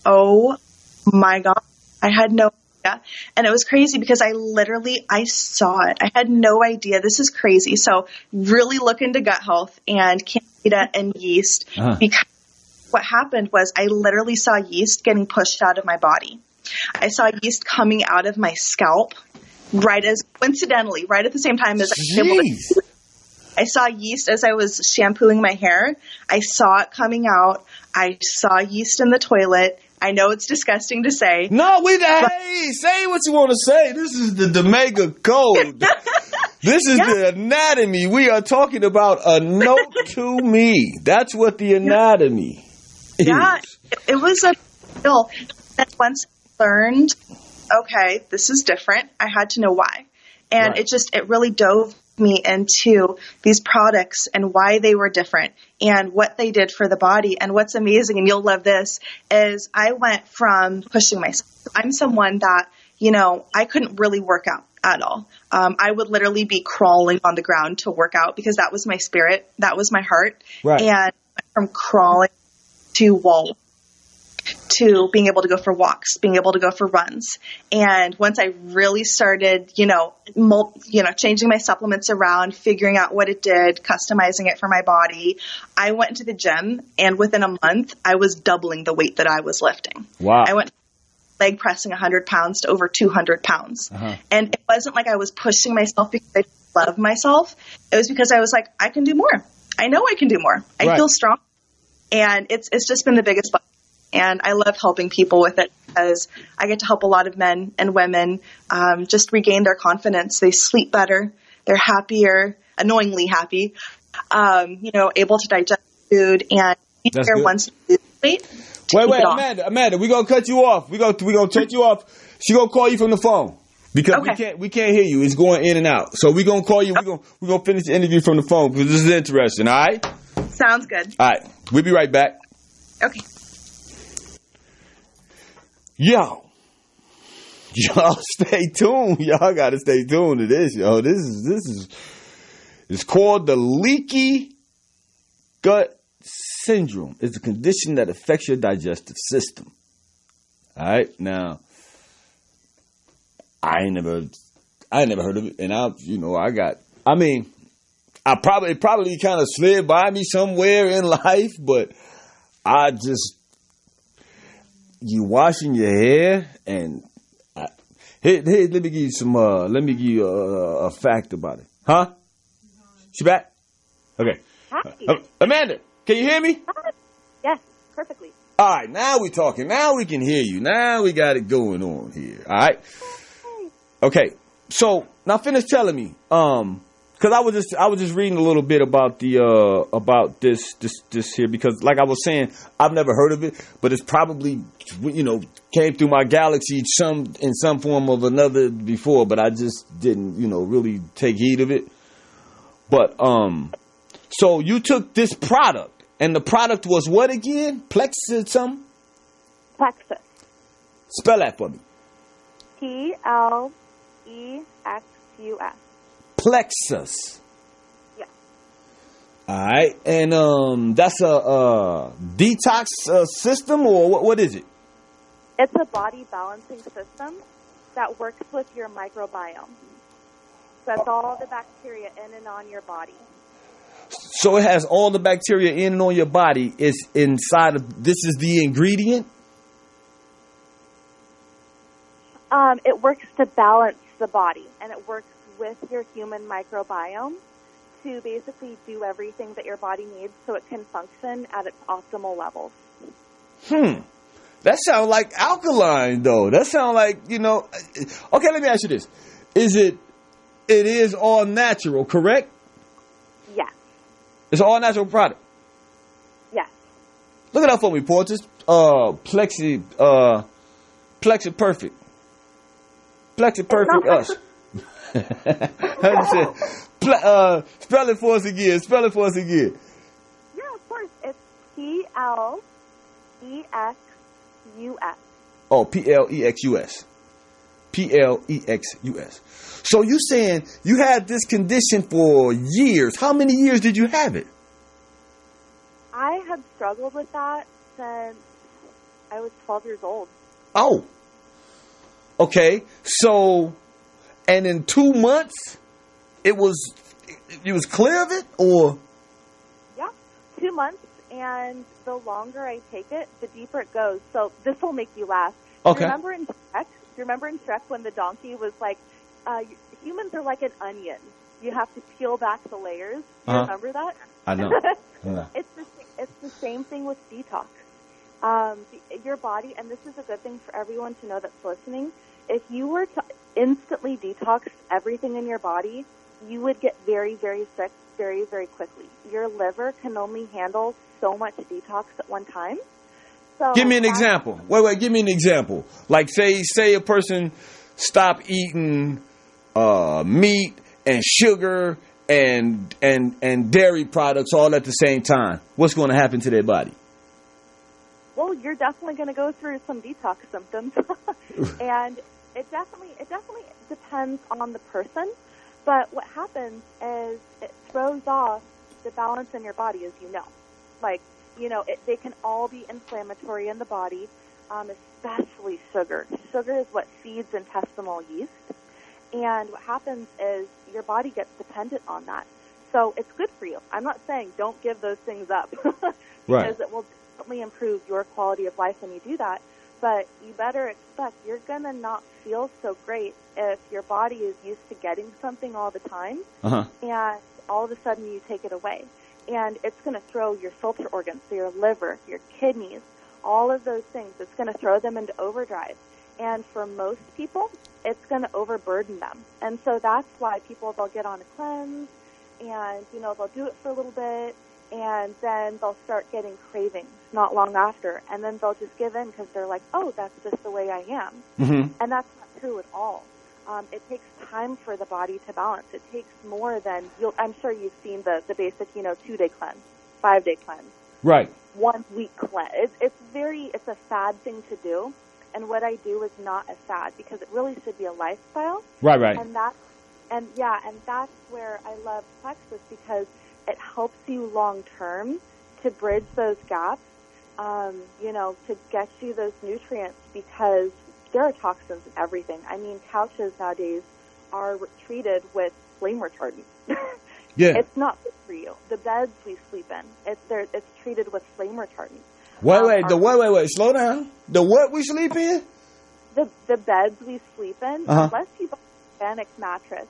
oh, my God. I had no idea. And it was crazy because I saw it. I had no idea. This is crazy. So really look into gut health and candida and yeast, because what happened was I literally saw yeast getting pushed out of my body. I saw yeast coming out of my scalp coincidentally, right at the same time as I was able to. I saw yeast as I was shampooing my hair. I saw it coming out. I saw yeast in the toilet. I know it's disgusting to say. No, hey, say what you want to say. This is the Damega code. This is the anatomy. We are talking about a note to me. That's what the anatomy is. Yeah, it was a deal. And once I learned, okay, this is different, I had to know why. And it really dove me into these products and why they were different and what they did for the body. And what's amazing, and you'll love this, is I went from pushing myself. I'm someone that, I couldn't really work out at all. I would literally be crawling on the ground to work out because that was my spirit. That was my heart. Right. And from crawling to wall to being able to go for walks, being able to go for runs. And once I really started, changing my supplements around, figuring out what it did, customizing it for my body, I went into the gym, and within a month, I was doubling the weight that I was lifting. Wow. I went leg pressing 100 pounds to over 200 pounds. Uh-huh. And it wasn't like I was pushing myself because I love myself. It was because I was like, I can do more. I know I can do more. I feel strong. And it's just been the biggest blessing. And I love helping people with it because I get to help a lot of men and women just regain their confidence. They sleep better. They're happier, annoyingly happy, able to digest food and eat their once lose weight. Wait, Amanda, we're going to cut you off. We're going to take you off. She's going to call you from the phone because we can't hear you. It's going in and out. So we're going to call you. We're going to finish the interview from the phone because this is interesting. All right? Sounds good. All right. We'll be right back. Okay. Y'all stay tuned. Y'all got to stay tuned to this, yo. This is it's called the leaky Gut syndrome is a condition that affects your digestive system. All right, now I ain't never heard of it, and it probably kind of slid by me somewhere in life, but you washing your hair, and let me give you a fact about it, huh? She back? Okay. Hi. Amanda, can you hear me? Yes, perfectly. All right, now we're talking. Now we can hear you. Now we got it going on here. All right. Okay. So now finish telling me, because I was just reading a little bit about this here, because like I was saying, I've never heard of it, but it's probably came through my galaxy in some form of another before, but I just didn't really take heed of it. But so you took this product. And the product was what again? Plexus something? Plexus. Spell that for me. Plexus. Plexus. Yeah. All right. And that's a detox system, or what is it? It's a body balancing system that works with your microbiome. That's all the bacteria in and on your body. So it has all the bacteria in and on your body. It's inside of, this is the ingredient? It works to balance the body, and it works with your human microbiome to basically do everything that your body needs so it can function at its optimal levels. That sounds like alkaline, though. That sounds like, okay, let me ask you this. It is all natural, correct? Yes. It's an all-natural product. Yes. Look it up for me, Portis. Plexi Perfect. Plexi Perfect us. Spell it for us again. Yeah, of course. It's Plexus. Oh, Plexus. Plexus. So you saying you had this condition for years. How many years did you have it? I have struggled with that since I was 12 years old. Oh. Okay. So, and in 2 months, you was clear of it, or? Yeah, 2 months, and the longer I take it, the deeper it goes. So this will make you laugh. Okay. Remember in Shrek when the donkey was like, humans are like an onion. You have to peel back the layers. Do you remember that? I know. Yeah. It's the same thing with detox. Your body, and this is a good thing for everyone to know that's listening, if you were to instantly detox everything in your body, you would get very, very sick very, very quickly. Your liver can only handle so much detox at one time. So give me an example. Wait, give me an example. Like say a person stop eating meat and sugar and dairy products all at the same time. What's going to happen to their body? Well, you're definitely going to go through some detox symptoms. And it definitely depends on the person. But what happens is it throws off the balance in your body, as you know. Like, they can all be inflammatory in the body, especially sugar. Sugar is what feeds intestinal yeast. And what happens is your body gets dependent on that. So it's good for you. I'm not saying don't give those things up because right. It will definitely improve your quality of life when you do that. But you better expect you're going to not feel so great if your body is used to getting something all the time and all of a sudden you take it away. And it's going to throw your filter organs, so your liver, your kidneys, all of those things, it's going to throw them into overdrive. And for most people, it's going to overburden them. And so that's why they'll get on a cleanse and, they'll do it for a little bit and then they'll start getting cravings not long after. And then they'll just give in because they're like, oh, that's just the way I am. Mm-hmm. And that's not true at all. It takes time for the body to balance. It takes more than, I'm sure you've seen the basic, 2-day cleanse, 5-day cleanse. Right. 1 week cleanse. It's a fad thing to do. And what I do is not a fad because it really should be a lifestyle. Right. And that's where I love Plexus because it helps you long term to bridge those gaps, to get you those nutrients, because there are toxins in everything. I mean, couches nowadays are treated with flame retardant. Yeah. It's not good for you. The beds we sleep in, it's treated with flame retardant. Wait, slow down. The what we sleep in? The beds we sleep in, unless you buy an organic mattress,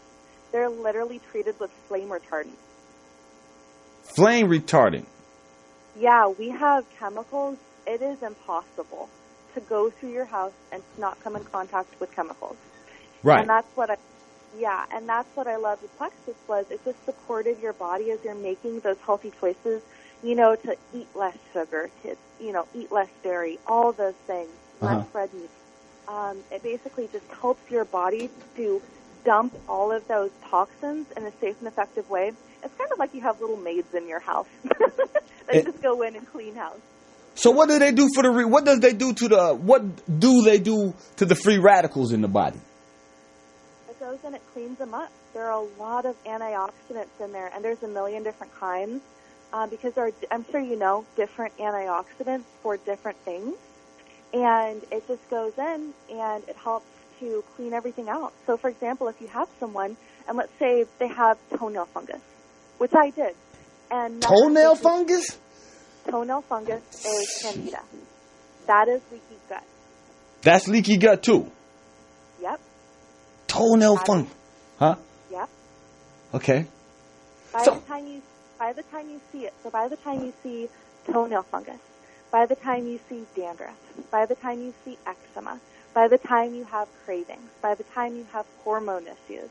they're literally treated with flame retardant. Flame retardant? Yeah, we have chemicals. It is impossible to go through your house and not come in contact with chemicals. Right. And that's what I loved with Plexus was it just supported your body as you're making those healthy choices, to eat less sugar, to, eat less dairy, all those things, less red meat. It basically just helps your body to dump all of those toxins in a safe and effective way. It's kind of like you have little maids in your house that just go in and clean house. So what do they do what do they do to the free radicals in the body? It goes and it cleans them up. There are a lot of antioxidants in there, and there's a million different kinds because I'm sure you know different antioxidants for different things. And it just goes in and it helps to clean everything out. So, for example, if you have someone, and let's say they have toenail fungus, which I did. And toenail fungus? Toenail fungus is candida. That is leaky gut. That's leaky gut too? Yep. Toenail fungus. Huh? Yep. Okay. By the time you see it, so by the time you see toenail fungus, by the time you see dandruff, by the time you see eczema, by the time you have cravings, by the time you have hormone issues,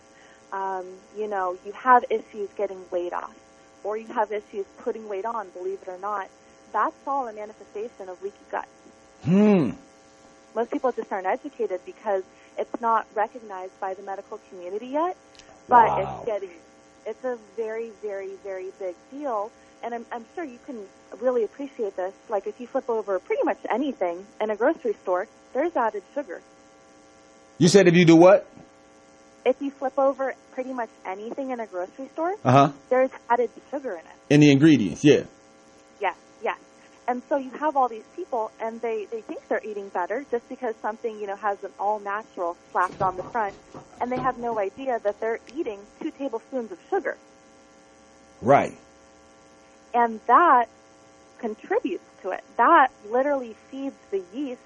you have issues getting weight off, or you have issues putting weight on, believe it or not, that's all a manifestation of leaky gut. Most people just aren't educated because it's not recognized by the medical community yet, but wow. It's a very, very, very big deal. And I'm sure you can really appreciate this. Like if you flip over pretty much anything in a grocery store, there's added sugar. You said if you do what? If you flip over pretty much anything in a grocery store, there's added sugar in it. In the ingredients, yeah. Yes. And so you have all these people, and they think they're eating better just because something, has an all-natural slapped on the front, and they have no idea that they're eating 2 tablespoons of sugar. Right. And that contributes to it. That literally feeds the yeast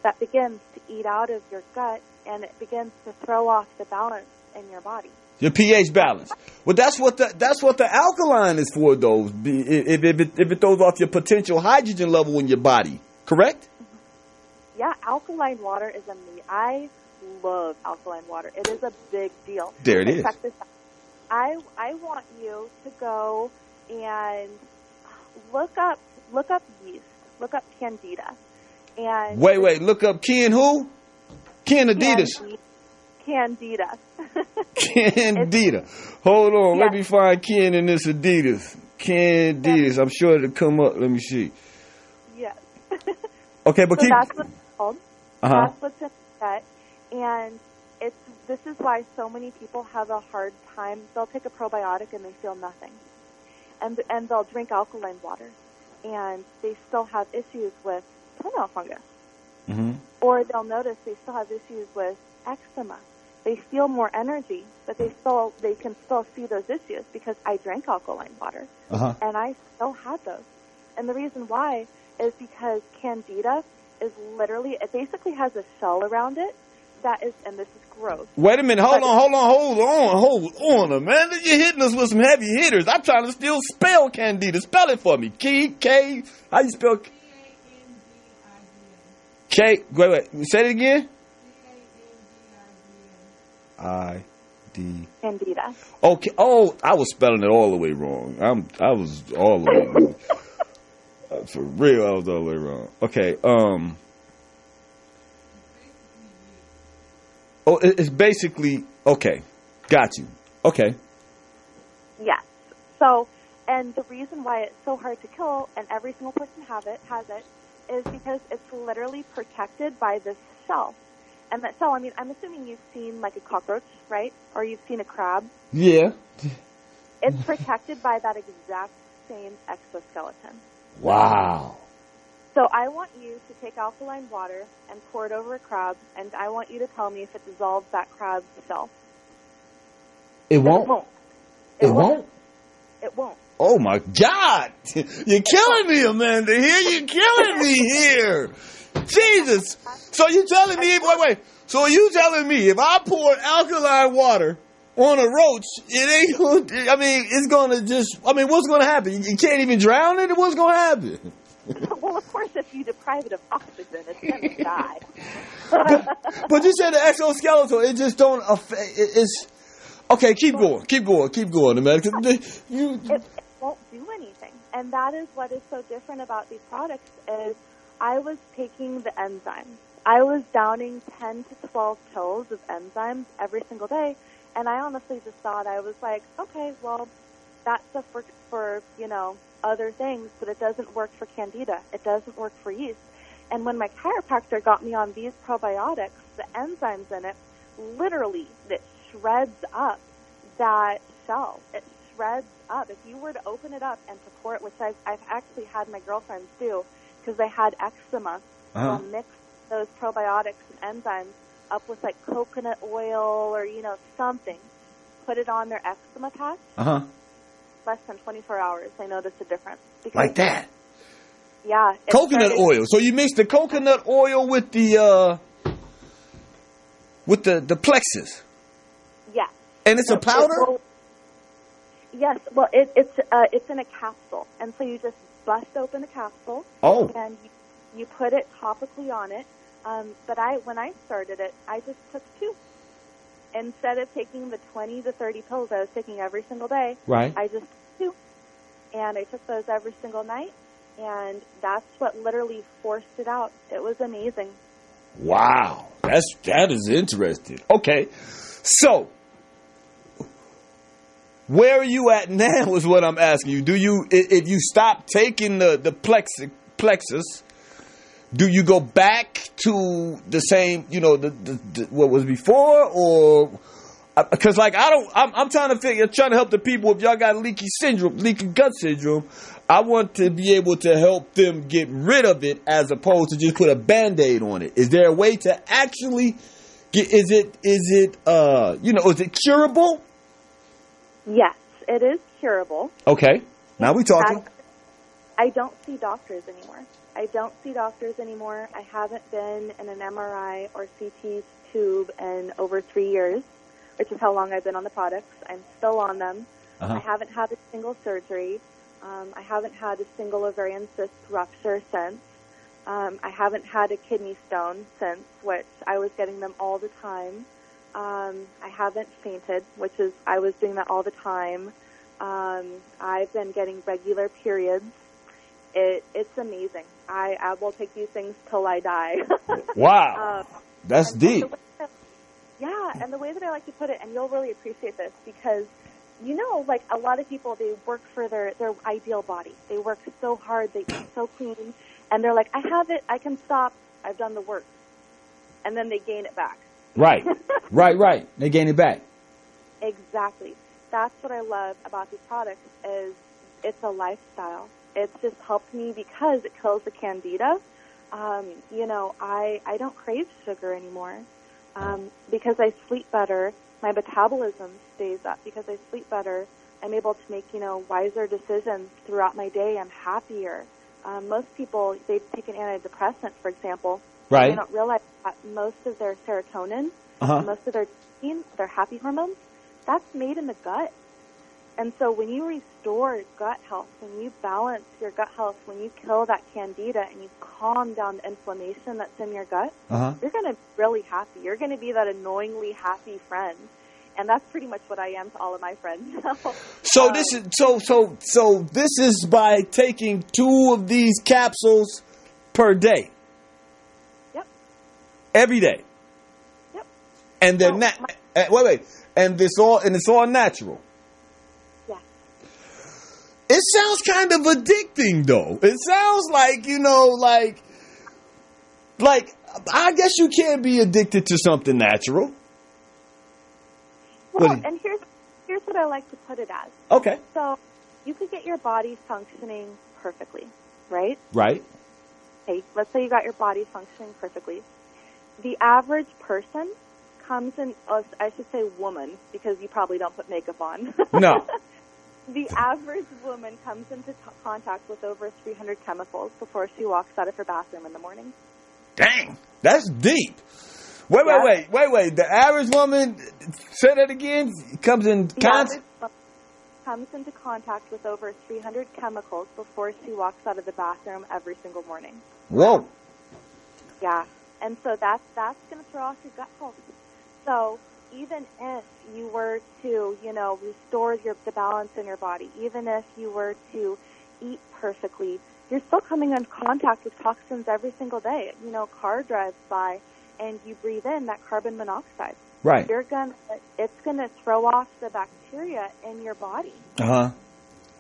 that begins to eat out of your gut, and it begins to throw off the balance in your body. Your pH balance. Well, that's what the alkaline is for, though. If it throws off your potential hydrogen level in your body, correct? Yeah, alkaline water is amazing. I love alkaline water. It is a big deal. There it is. Check this out. I want you to go and look up yeast. Look up candida. And wait. Look up Ken who? Ken Adidas. Candida. Candida. Hold on. Yeah. Let me find Ken in this Adidas. Candidas. I'm sure it'll come up. Let me see. Yes. Okay, but so that's what it's called. That's what's in that. And this is why so many people have a hard time. They'll take a probiotic and they feel nothing. And they'll drink alkaline water. And they still have issues with toenail fungus. Mm-hmm. Or they'll notice they still have issues with eczema. They feel more energy, but they can still see those issues because I drank alkaline water, and I still had those. And the reason why is because candida is literally, it basically has a shell around it that is, and this is gross. Wait a minute, hold on, Amanda. You're hitting us with some heavy hitters. I'm trying to still spell candida. Spell it for me. K, how you spell K? Wait, say it again. Candida. Okay. Oh, I was spelling it all the way wrong. I was all the way wrong. For real, I was all the way wrong. Okay. Oh, it's basically okay. Got you. Okay. Yes. So, and the reason why it's so hard to kill, and every single person has it, is because it's literally protected by this shell. And that shell, I mean, I'm assuming you've seen like a cockroach, right? Or you've seen a crab. Yeah. It's protected by that exact same exoskeleton. Wow. So I want you to take alkaline water and pour it over a crab, and I want you to tell me if it dissolves that crab's shell. It won't? It won't. It won't. Oh, my God. You're killing me, Amanda. You're killing me here. Jesus. So you telling me, wait. So you telling me if I pour alkaline water on a roach, it ain't, I mean, it's going to just, I mean, what's going to happen? You can't even drown it? What's going to happen? Well, of course, if you deprive it of oxygen, it's going to die. but you said the exoskeleton, it just don't affect, it's, okay, keep going, Amanda. It won't do anything. And that is what is so different about these products is I was taking the enzymes. I was downing 10 to 12 pills of enzymes every single day, and I honestly just thought, I was like, okay, well, that stuff works for, other things, but it doesn't work for candida. It doesn't work for yeast. And when my chiropractor got me on these probiotics, the enzymes in it, literally, it shreds up that shell. It shreds up. If you were to open it up and to pour it, which I've actually had my girlfriends do, because they had eczema, they'll mix those probiotics and enzymes up with like coconut oil or, something, put it on their eczema patch. Less than 24 hours, I noticed a difference. Like that? Yeah. Coconut oil. So you mix the coconut oil with the plexus? Yeah. And it's a powder? Yes. Well, it's in a capsule. And so you just bust open the capsule. Oh. And you put it topically on it. But when I started it, I just took 2. Instead of taking the 20 to 30 pills I was taking every single day, right, I just took 2. And I took those every single night, and that's what literally forced it out. It was amazing. Wow. That is interesting. Okay. So, where are you at now is what I'm asking you. If you stop taking the plexus, do you go back to the same, the what was before, or because I'm trying to help the people. If y'all got leaky gut syndrome, I want to be able to help them get rid of it as opposed to just put a Band-Aid on it. Is there a way to actually get? Is it curable? Yes, it is curable. Okay, now we talking. I don't see doctors anymore. I haven't been in an MRI or CT tube in over 3 years, which is how long I've been on the products. I'm still on them. I haven't had a single surgery. I haven't had a single ovarian cyst rupture since. I haven't had a kidney stone since, which I was getting them all the time. I haven't fainted, I was doing that all the time. I've been getting regular periods. It's amazing. I will take these things till I die. Wow. That's deep. And the way that I like to put it, and you'll really appreciate this, because, like a lot of people, they work for their ideal body. They work so hard, they eat so clean, and they're like, I have it, I can stop, I've done the work. And then they gain it back. Right. Right. They gain it back. Exactly. That's what I love about these products is it's a lifestyle. It's just helped me because it kills the candida. I don't crave sugar anymore because I sleep better. My metabolism stays up because I sleep better. I'm able to make, wiser decisions throughout my day. I'm happier. Most people, they take an antidepressant, for example. Right. They don't realize that most of their serotonin, most of their happy hormones, that's made in the gut. And so when you restore gut health, when you balance your gut health, when you kill that candida and you calm down the inflammation that's in your gut, you're going to be really happy. You're going to be that annoyingly happy friend. And that's pretty much what I am to all of my friends. So this is so this is by taking 2 of these capsules per day. Yep. Every day. Yep. And they're wait. And it's all natural. It sounds kind of addicting, though. It sounds like, like I guess you can't be addicted to something natural. Well, and here's what I like to put it as. Okay. So you could get your body functioning perfectly. right? Right. Okay, let's say you got your body functioning perfectly. The average person comes in, I should say woman, because you probably don't put makeup on. No. The average woman comes into contact with over 300 chemicals before she walks out of her bathroom in the morning. Dang, that's deep. Wait. The average woman, say that again, comes into contact with over 300 chemicals before she walks out of the bathroom every single morning. Whoa. Yeah, and so that's going to throw off your gut health. So even if you were to, restore the balance in your body, even if you were to eat perfectly, you're still coming in contact with toxins every single day. Car drives by and you breathe in that carbon monoxide. Right. It's gonna throw off the bacteria in your body. Uh-huh.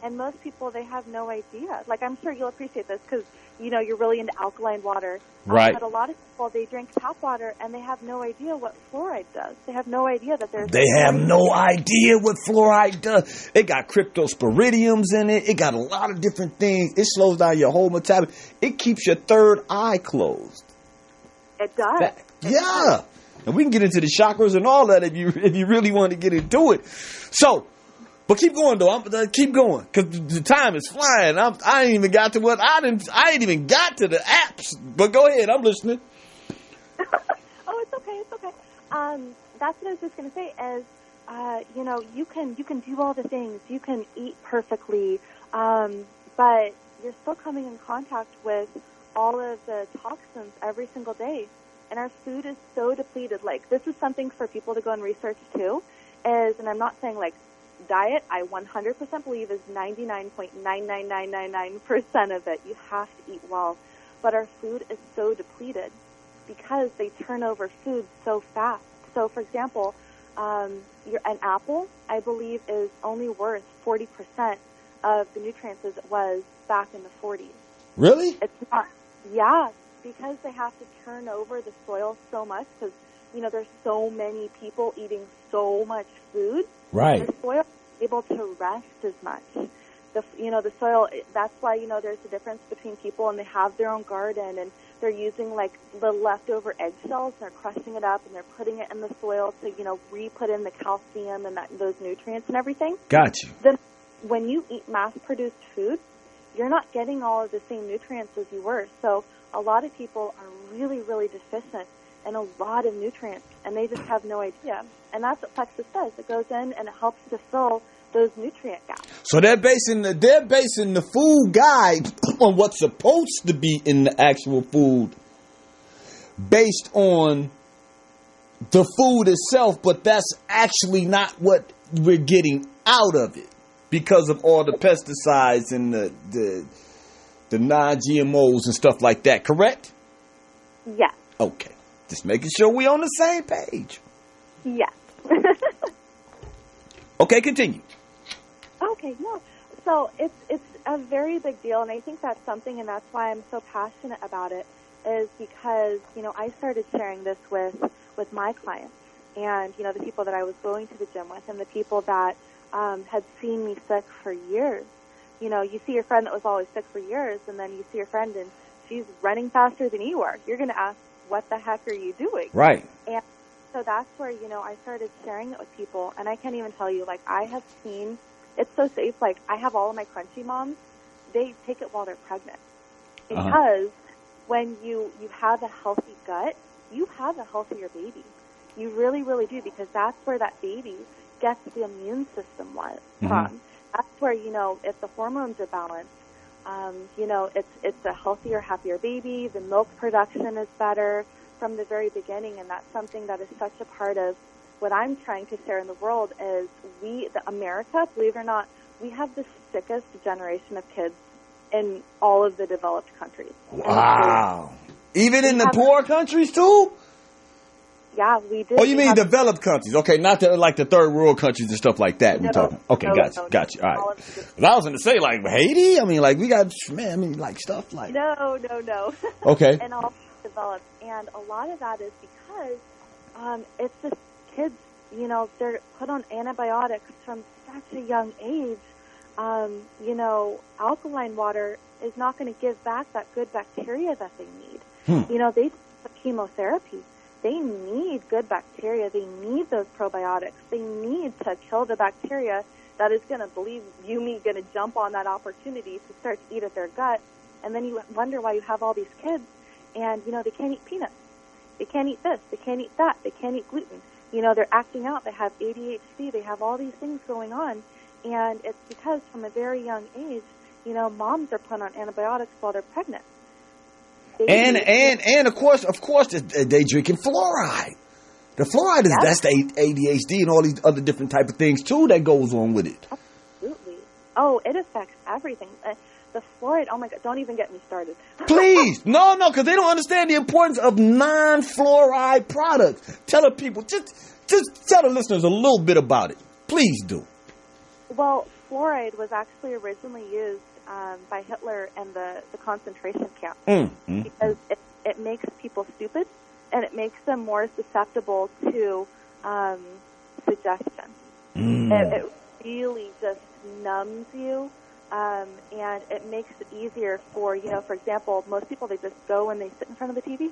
And most people, they have no idea. Like, I'm sure you'll appreciate this because, you're really into alkaline water. Right. But a lot of people, they drink tap water and they have no idea what fluoride does. They have no idea that there's... They have no idea what fluoride does. It got cryptosporidiums in it. It got a lot of different things. It slows down your whole metabolism. It keeps your third eye closed. It does. Yeah. And we can get into the chakras and all that if you really want to get into it. So... But keep going though. Keep going because the time is flying. I ain't even got to I ain't even got to the apps. But go ahead. I'm listening. Oh, it's okay. It's okay. That's what I was just going to say. Is you can do all the things. You can eat perfectly, but you're still coming in contact with all of the toxins every single day, and our food is so depleted. Like, this is something for people to go and research too. And I'm not saying like. Diet, I 100% believe is 99.99999% of it. You have to eat well. But our food is so depleted because they turn over food so fast. So, for example, an apple, I believe, is only worth 40% of the nutrients as it was back in the 40s. Really? It's not. Yeah, because they have to turn over the soil so much because, there's so many people eating so much food. Right. The soil is able to rest as much. The soil, that's why, there's a difference between people and they have their own garden and they're using like the leftover eggshells and they're crushing it up and they're putting it in the soil to, re-put in the calcium and those nutrients and everything. Got you. Then when you eat mass-produced food, you're not getting all of the same nutrients as you were. So a lot of people are really, really deficient in a lot of nutrients, and they just have no idea. And that's what Plexus does. It goes in and it helps to fill those nutrient gaps. So they're basing the food guide on what's supposed to be in the actual food based on the food itself, but that's actually not what we're getting out of it because of all the pesticides and the non-GMOs and stuff like that, correct? Yes. Okay. Just making sure we're on the same page. Yes. Okay, continue. Okay, no. So it's a very big deal, and I think that's something, and that's why I'm so passionate about it, is because, I started sharing this with my clients and, the people that I was going to the gym with and the people that had seen me sick for years. You see your friend that was always sick for years, and then you see your friend and she's running faster than you are. You're going to ask, what the heck are you doing? Right. And so that's where, I started sharing it with people. And I can't even tell you, like, I have seen, it's so safe. Like, I have all of my crunchy moms, they take it while they're pregnant. Because when you have a healthy gut, you have a healthier baby. You really, really do, because that's where that baby gets the immune system from. That's where, if the hormones are balanced, it's a healthier, happier baby. The milk production is better from the very beginning, and that's something that is such a part of what I'm trying to share in the world is America, believe it or not, we have the sickest generation of kids in all of the developed countries. Wow. Even in the poor countries too? Yeah, we do. Oh, you mean developed countries? Okay, not like the third world countries and stuff like that. We're talking. Okay, got you. All right. But I was going to say like Haiti. I mean, like we got like stuff like. No. Okay. And all developed, and a lot of that is because it's just kids. They're put on antibiotics from such a young age. Alkaline water is not going to give back that good bacteria that they need. You know, they have chemotherapy. They need good bacteria. They need those probiotics. They need to kill the bacteria that is going to, believe you me, going to jump on that opportunity to start to eat at their gut. And then you wonder why you have all these kids and, you know, they can't eat peanuts. They can't eat this. They can't eat that. They can't eat gluten. You know, they're acting out. They have ADHD. They have all these things going on. And it's because from a very young age, you know, moms are put on antibiotics while they're pregnant. And of course, they drinking fluoride. The fluoride is that's the ADHD and all these other different type of things too that goes on with it. Absolutely. Oh, it affects everything. The fluoride. Oh my God! Don't even get me started. Please, no, because they don't understand the importance of non-fluoride products. Tell the people, just tell the listeners a little bit about it. Please do. Well, fluoride was actually originally used by Hitler and the concentration camp because it makes people stupid and it makes them more susceptible to suggestion. It really just numbs you, and it makes it easier for, you know, for example, most people, they just go and they sit in front of the TV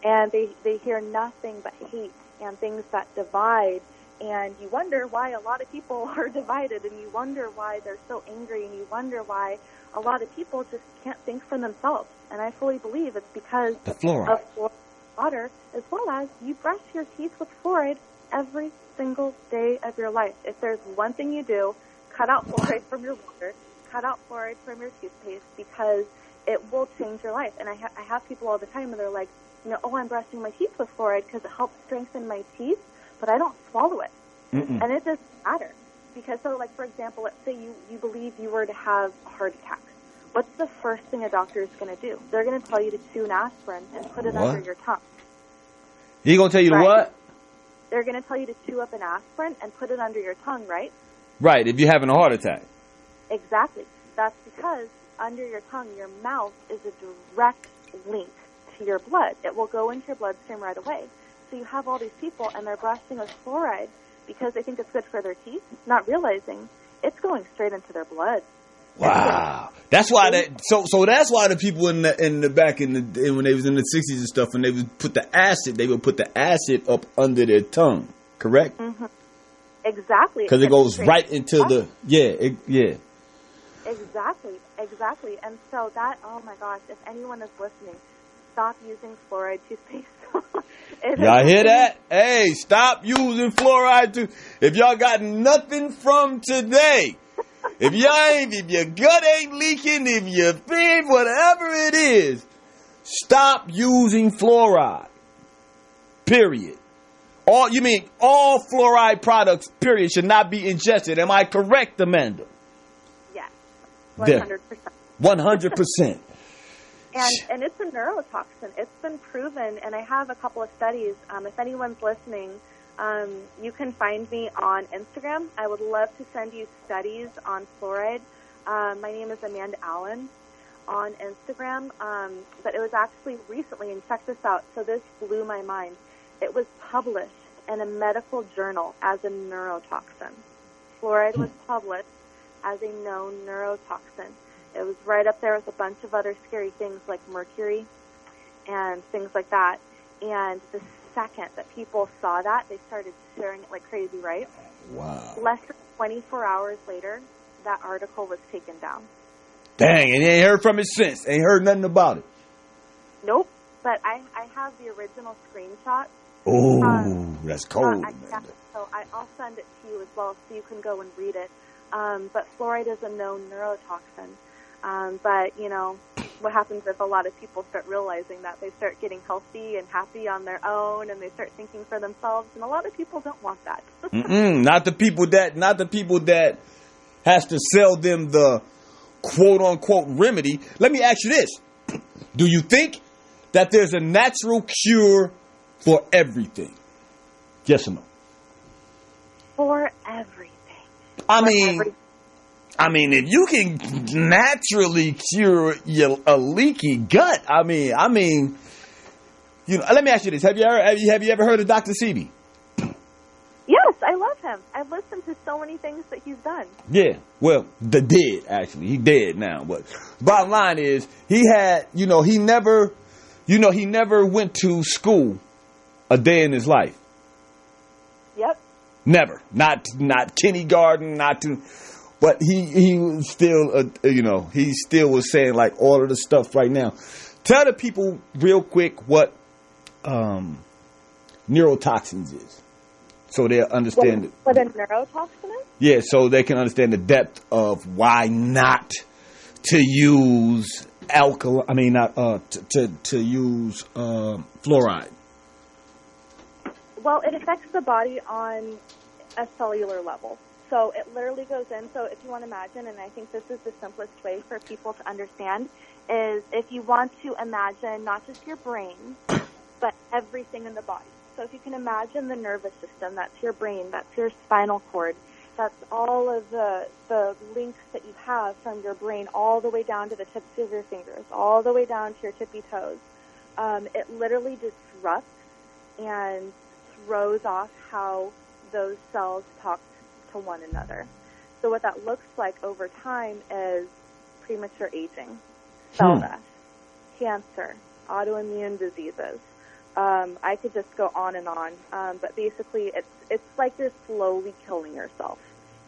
and they hear nothing but hate and things that divide. And you wonder why a lot of people are divided, and you wonder why they're so angry, and you wonder why a lot of people just can't think for themselves. And I fully believe it's because of fluoride water, as well as you brush your teeth with fluoride every single day of your life. If there's one thing you do, cut out fluoride from your water, cut out fluoride from your toothpaste, because it will change your life. And I have people all the time, and they're like, you know, oh, I'm brushing my teeth with fluoride because it helps strengthen my teeth, but I don't swallow it. And it doesn't matter. Because, so, like, for example, let's say you believe you were to have a heart attack. What's the first thing a doctor is going to do? They're going to tell you to chew an aspirin and put it under your tongue. He's going to tell you to what? They're going to tell you to chew up an aspirin and put it under your tongue, right? Right, if you're having a heart attack. Exactly. That's because under your tongue, your mouth is a direct link to your blood. It will go into your bloodstream right away. So you have all these people, and they're brushing with fluoride because they think it's good for their teeth, not realizing it's going straight into their blood. Wow, that's why so that's why the people in the back when they was in the 60s and stuff, and they would put the acid up under their tongue, correct? Mm-hmm. Exactly, because it goes right into the Exactly, and so that, oh my gosh, if anyone is listening, stop using fluoride toothpaste. Y'all hear that? Hey, stop using fluoride. If y'all got nothing from today, if your gut ain't leaking, if your thing, whatever it is, stop using fluoride. Period. All fluoride products, period, should not be ingested. Am I correct, Amanda? Yes. 100%. 100%. And it's a neurotoxin. It's been proven, and I have a couple of studies. If anyone's listening, you can find me on Instagram. I would love to send you studies on fluoride. My name is Amanda Allen on Instagram, but it was actually recently, and check this out, so this blew my mind. It was published in a medical journal as a neurotoxin. Fluoride was published as a known neurotoxin. It was right up there with a bunch of other scary things like mercury and things like that. And the second that people saw that, they started sharing it like crazy, right? Wow. Less than 24 hours later, that article was taken down. Dang, and you ain't heard from it since. Ain't heard nothing about it. Nope. But I have the original screenshot. Oh, that's cold. So I'll send it to you as well so you can go and read it. But fluoride is a known neurotoxin. But, you know, what happens if a lot of people start realizing that? They start getting healthy and happy on their own, and they start thinking for themselves, and a lot of people don't want that. Not the people that has to sell them the quote-unquote remedy. Let me ask you this. Do you think that there's a natural cure for everything? Yes or no? For everything. I mean, if you can naturally cure a leaky gut, I mean, you know. Let me ask you this: Have you ever heard of Dr. Sebi? Yes, I love love him. I've listened to so many things that he's done. Yeah, well, actually. He dead now. But bottom line is, he never went to school a day in his life. Yep. Never. Not kindergarten, but he was still, he still was saying like all of the stuff right now. Tell the people real quick what neurotoxins is, so they'll understand what a neurotoxin is. Yeah, so they can understand the depth of why not to use to use fluoride. Well, it affects the body on a cellular level. So it literally goes in. So if you want to imagine, and I think this is the simplest way for people to understand, is if you want to imagine not just your brain, but everything in the body. So if you can imagine the nervous system, that's your brain, that's your spinal cord, that's all of the links that you have from your brain all the way down to the tips of your fingers, all the way down to your tippy toes. It literally disrupts and throws off how those cells talk to one another. So what that looks like over time is premature aging, cell death, cancer, autoimmune diseases. I could just go on and on, but basically it's like you're slowly killing yourself.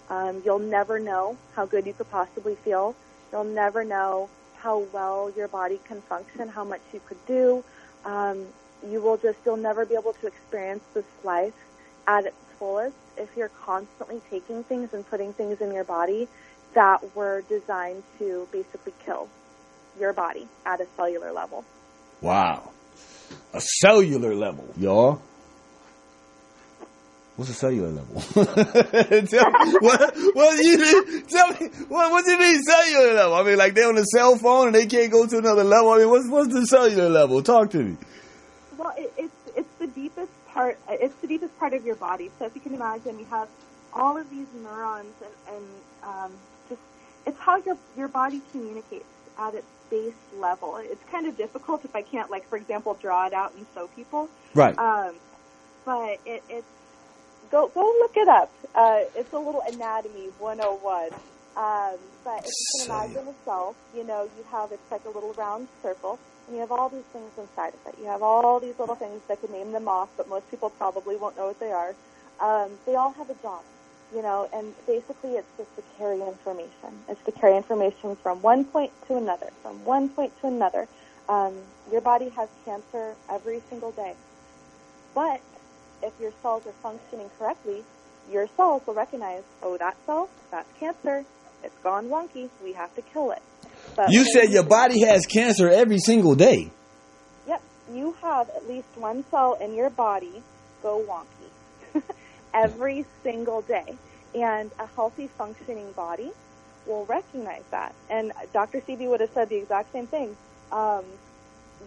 You'll never know how good you could possibly feel. You'll never know how well your body can function, how much you could do. You'll never be able to experience this life at its fullest if you're constantly taking things and putting things in your body that were designed to basically kill your body at a cellular level. Wow. A cellular level, y'all. What's a cellular level? Tell me, what do you mean cellular level? I mean, like they're on a cell phone and they can't go to another level. I mean, what's the cellular level? Talk to me. Well, it's the deepest part. It's the deepest part of your body. So if you can imagine, you have all of these neurons, and just it's how your body communicates at its base level. It's kind of difficult if I can't, like, for example, draw it out and show people. Right. But it's go look it up. It's a little anatomy 101. But if you can imagine a cell, you have, it's like a little round circle, and you have all these things inside of it. You have all these little things that could name them off, but most people probably won't know what they are. They all have a job. And basically it's just to carry information. It's to carry information from one point to another, from one point to another. Your body has cancer every single day. But if your cells are functioning correctly, your cells will recognize, oh, that cell, that's cancer. It's gone wonky. We have to kill it. But you said your body has cancer every single day. Yep. You have at least one cell in your body go wonky. Every single day. And a healthy, functioning body will recognize that. And Dr. Sebi would have said the exact same thing.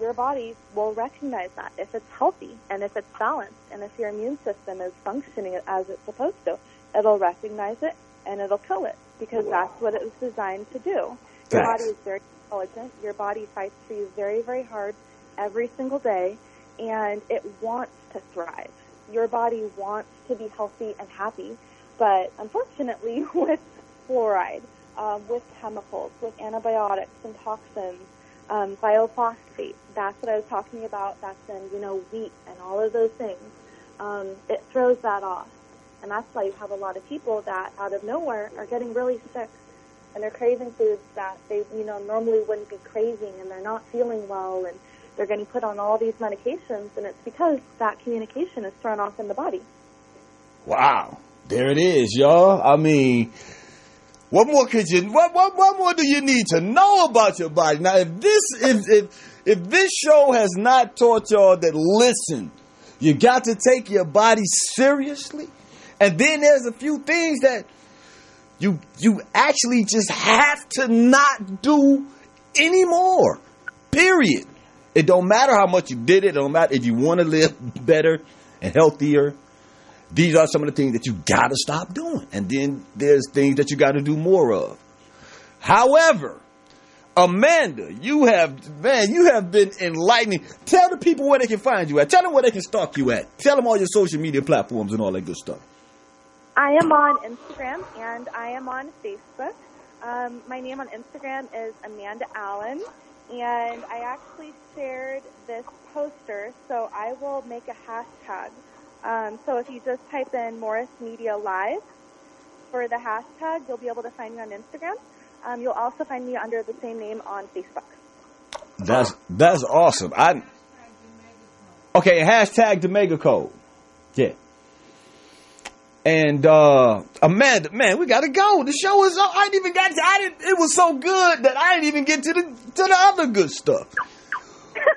Your body will recognize that if it's healthy and if it's balanced and if your immune system is functioning as it's supposed to. It'll recognize it and it'll kill it because that's what it was designed to do. Your body is very intelligent. Your body fights for you very, very hard every single day, and it wants to thrive. Your body wants to be healthy and happy, but unfortunately with fluoride, with chemicals, with antibiotics and toxins, biophosphate, that's what I was talking about, that's in, wheat and all of those things, it throws that off. And that's why you have a lot of people that out of nowhere are getting really sick and they're craving foods that they, normally wouldn't be craving, and they're not feeling well, and they're getting put on all these medications, and it's because that communication is thrown off in the body. Wow. There it is, y'all. I mean, what more do you need to know about your body? Now, if this show has not taught y'all that, listen, you got to take your body seriously, and then there's a few things that you actually just have to not do anymore. Period. It don't matter how much you did it. It don't matter if you want to live better and healthier. These are some of the things that you got to stop doing. And then there's things that you got to do more of. However, Amanda, you have been enlightening. Tell the people where they can find you at. Tell them where they can stalk you at. Tell them all your social media platforms and all that good stuff. I am on Instagram and I am on Facebook. My name on Instagram is Amanda Allen, and I actually shared this poster, so I will make a hashtag. So if you just type in Morris Media Live for the hashtag, you'll be able to find me on Instagram. You'll also find me under the same name on Facebook. That's awesome. Okay, hashtag Damega code. Yeah. And Amanda, man, we gotta go. The show is. It was so good that I didn't even get to the other good stuff.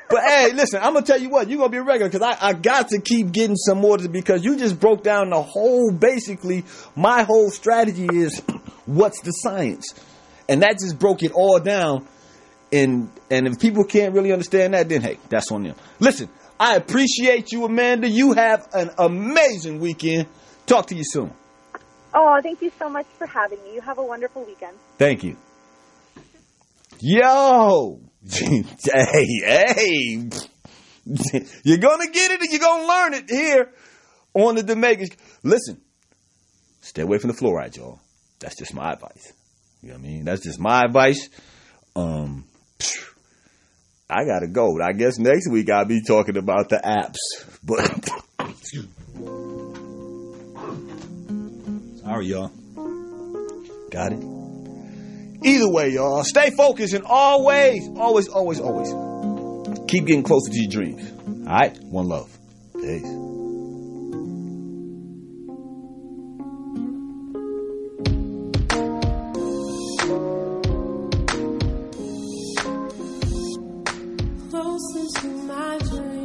But hey, listen, I'm gonna tell you what, you're gonna be a regular because I got to keep getting some more because you just broke down the whole. Basically, my whole strategy is what's the science, and that just broke it all down. And if people can't really understand that, then hey, that's on them. Listen, I appreciate you, Amanda. You have an amazing weekend. Talk to you soon. Oh, thank you so much for having me. You have a wonderful weekend. Thank you. Yo. Hey. You're going to get it and you're going to learn it here on the Damega. Listen, stay away from the fluoride, y'all. That's just my advice. You know what I mean? That's just my advice. I got to go. I guess next week I'll be talking about the apps. But sorry, y'all. Got it? Either way, y'all, stay focused and always keep getting closer to your dreams. All right? One love. Peace. Closer to my dreams.